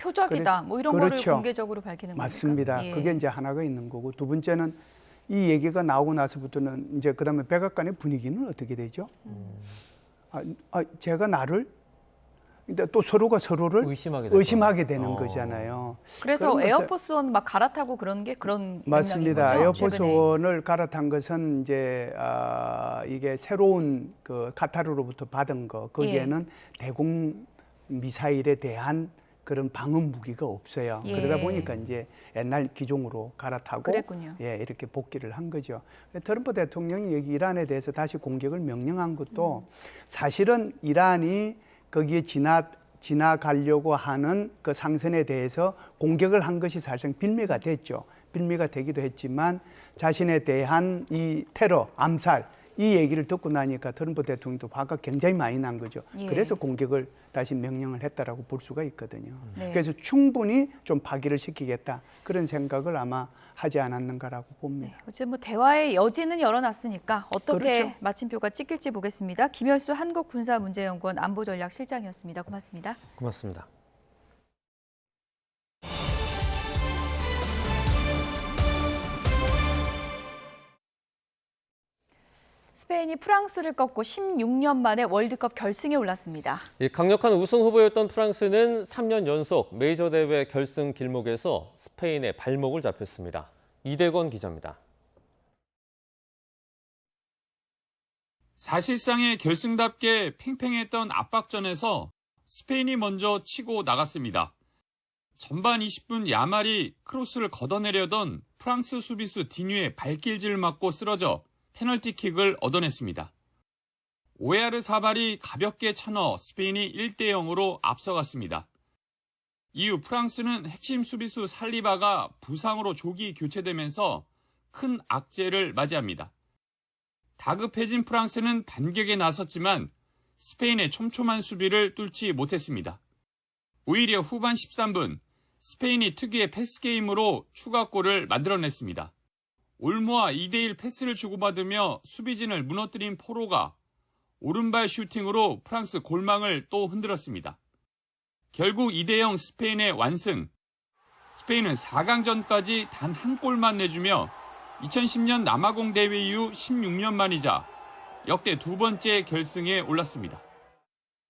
표적이다. 뭐 이런 거를 공개적으로 밝히는 겁니까? 맞습니다. 그게 이제 하나가 있는 거고 두 번째는 이 얘기가 나오고 나서부터는 이제 그다음에 백악관의 분위기는 어떻게 되죠? 제가 나를 근데 또 서로가 서로를 의심하게 되는 거잖아요. 그래서 에어포스원 막 갈아타고 그런 게 그런 맞습니다. 거죠? 에어포스원을 갈아탄 것은 이제 이게 새로운 그 카타르로부터 받은 거 거기에는 대공 미사일에 대한 그런 방어 무기가 없어요. 그러다 보니까 이제 옛날 기종으로 갈아타고 이렇게 복귀를 한 거죠. 트럼프 대통령이 여기 이란에 대해서 다시 공격을 명령한 것도 사실은 이란이 거기에 지나가려고 하는 그 상선에 대해서 공격을 한 것이 사실상 빌미가 됐죠. 빌미가 되기도 했지만 자신에 대한 이 테러, 암살 이 얘기를 듣고 나니까 트럼프 대통령도 화가 굉장히 많이 난 거죠. 그래서 공격을 다시 명령을 했다라고 볼 수가 있거든요. 그래서 충분히 좀 파기를 시키겠다 그런 생각을 아마 하지 않았는가라고 봅니다. 어쨌든 뭐 대화의 여지는 열어놨으니까 어떻게 마침표가 찍힐지 보겠습니다. 김열수 한국군사문제연구원 안보전략실장이었습니다. 고맙습니다. 고맙습니다. 스페인이 프랑스를 꺾고 16년 만에 월드컵 결승에 올랐습니다. 강력한 우승 후보였던 프랑스는 3년 연속 메이저 대회 결승 길목에서 스페인의 발목을 잡혔습니다. 이대건 기자입니다. 사실상의 결승답게 팽팽했던 압박전에서 스페인이 먼저 치고 나갔습니다. 전반 20분 야말이 크로스를 걷어내려던 프랑스 수비수 디뉴의 발길질을 맞고 쓰러져 페널티킥을 얻어냈습니다. 오야르사발이 가볍게 차넣어 스페인이 1대0으로 앞서갔습니다. 이후 프랑스는 핵심 수비수 살리바가 부상으로 조기 교체되면서 큰 악재를 맞이합니다. 다급해진 프랑스는 반격에 나섰지만 스페인의 촘촘한 수비를 뚫지 못했습니다. 오히려 후반 13분 스페인이 특유의 패스게임으로 추가골을 만들어냈습니다. 올모와 2대1 패스를 주고받으며 수비진을 무너뜨린 포로가 오른발 슈팅으로 프랑스 골망을 또 흔들었습니다. 결국 2대0 스페인의 완승. 스페인은 4강전까지 단 한 골만 내주며 2010년 남아공 대회 이후 16년 만이자 역대 두 번째 결승에 올랐습니다.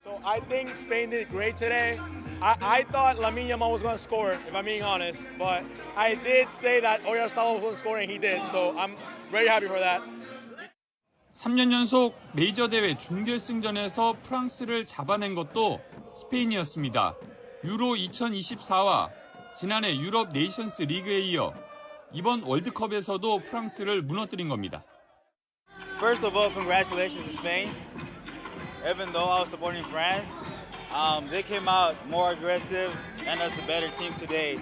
So I think Spain did great today. I thought Lamine Yamal was going to score, if I'm being honest, but I did say that Oyarzabal was going to score, and he did. So I'm very happy for that. 3년 연속 메이저 대회 준결승전에서 프랑스를 잡아낸 것도 스페인이었습니다. 유로 2024와 지난해 유럽 네이션스 리그에 이어 이번 월드컵에서도 프랑스를 무너뜨린 겁니다. First of all, congratulations to Spain. Even though I was supporting France, they came out more aggressive and as a better team today.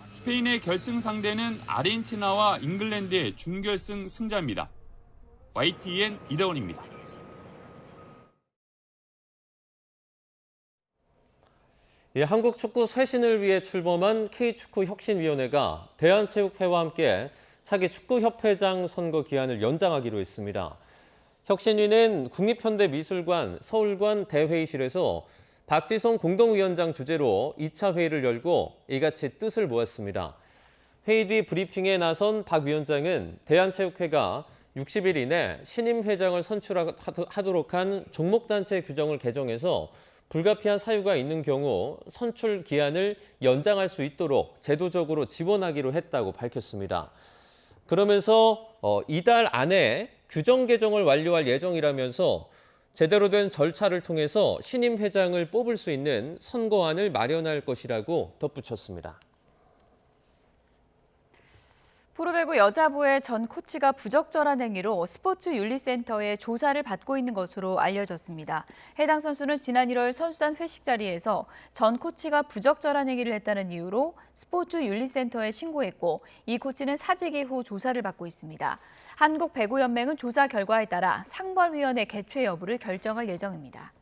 스페인의 결승 상대는 아르헨티나와 잉글랜드의 준결승 승자입니다. YTN 이다원입니다. 한국 축구 쇄신을 위해 출범한 K축구혁신위원회가 대한체육회와 함께 차기 축구협회장 선거 기한을 연장하기로 했습니다. 혁신위는 국립현대미술관 서울관 대회의실에서 박지성 공동위원장 주재로 2차 회의를 열고 이같이 뜻을 모았습니다. 회의 뒤 브리핑에 나선 박 위원장은 대한체육회가 60일 이내 신임 회장을 선출하도록 한 종목단체 규정을 개정해서 불가피한 사유가 있는 경우 선출 기한을 연장할 수 있도록 제도적으로 지원하기로 했다고 밝혔습니다. 그러면서 이달 안에 규정 개정을 완료할 예정이라면서 제대로 된 절차를 통해서 신임 회장을 뽑을 수 있는 선거안을 마련할 것이라고 덧붙였습니다. 프로배구 여자부의 전 코치가 부적절한 행위로 스포츠윤리센터에 조사를 받고 있는 것으로 알려졌습니다. 해당 선수는 지난 1월 선수단 회식 자리에서 전 코치가 부적절한 행위를 했다는 이유로 스포츠윤리센터에 신고했고 이 코치는 사직 이후 조사를 받고 있습니다. 한국배구연맹은 조사 결과에 따라 상벌위원회 개최 여부를 결정할 예정입니다.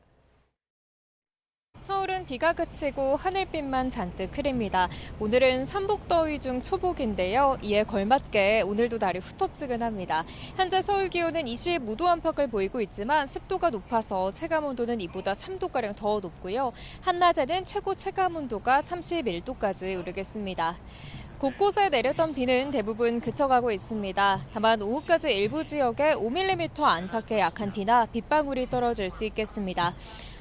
서울은 비가 그치고 하늘빛만 잔뜩 흐립니다. 오늘은 삼복더위 중 초복인데요. 이에 걸맞게 오늘도 날이 후텁지근합니다. 현재 서울 기온은 25도 안팎을 보이고 있지만 습도가 높아서 체감온도는 이보다 3도가량 더 높고요. 한낮에는 최고 체감온도가 31도까지 오르겠습니다. 곳곳에 내렸던 비는 대부분 그쳐가고 있습니다. 다만 오후까지 일부 지역에 5mm 안팎의 약한 비나 빗방울이 떨어질 수 있겠습니다.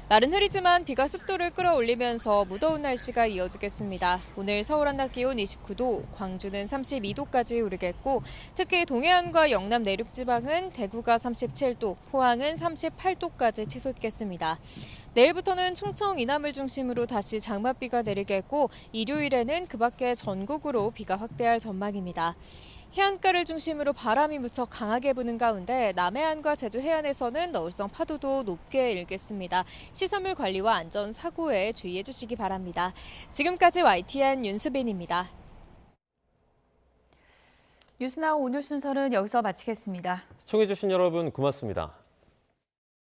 날은 흐리지만 비가 습도를 끌어올리면서 무더운 날씨가 이어지겠습니다. 오늘 서울 한낮 기온 29도, 광주는 32도까지 오르겠고 특히 동해안과 영남 내륙 지방은 대구가 37도, 포항은 38도까지 치솟겠습니다. 내일부터는 충청 이남을 중심으로 다시 장맛비가 내리겠고 일요일에는 그 밖에 전국으로 비가 확대할 전망입니다. 해안가를 중심으로 바람이 무척 강하게 부는 가운데 남해안과 제주 해안에서는 너울성 파도도 높게 일겠습니다. 시설물 관리와 안전 사고에 주의해 주시기 바랍니다. 지금까지 YTN 윤수빈입니다. 뉴스나우 오늘 순서는 여기서 마치겠습니다. 시청해 주신 여러분 고맙습니다.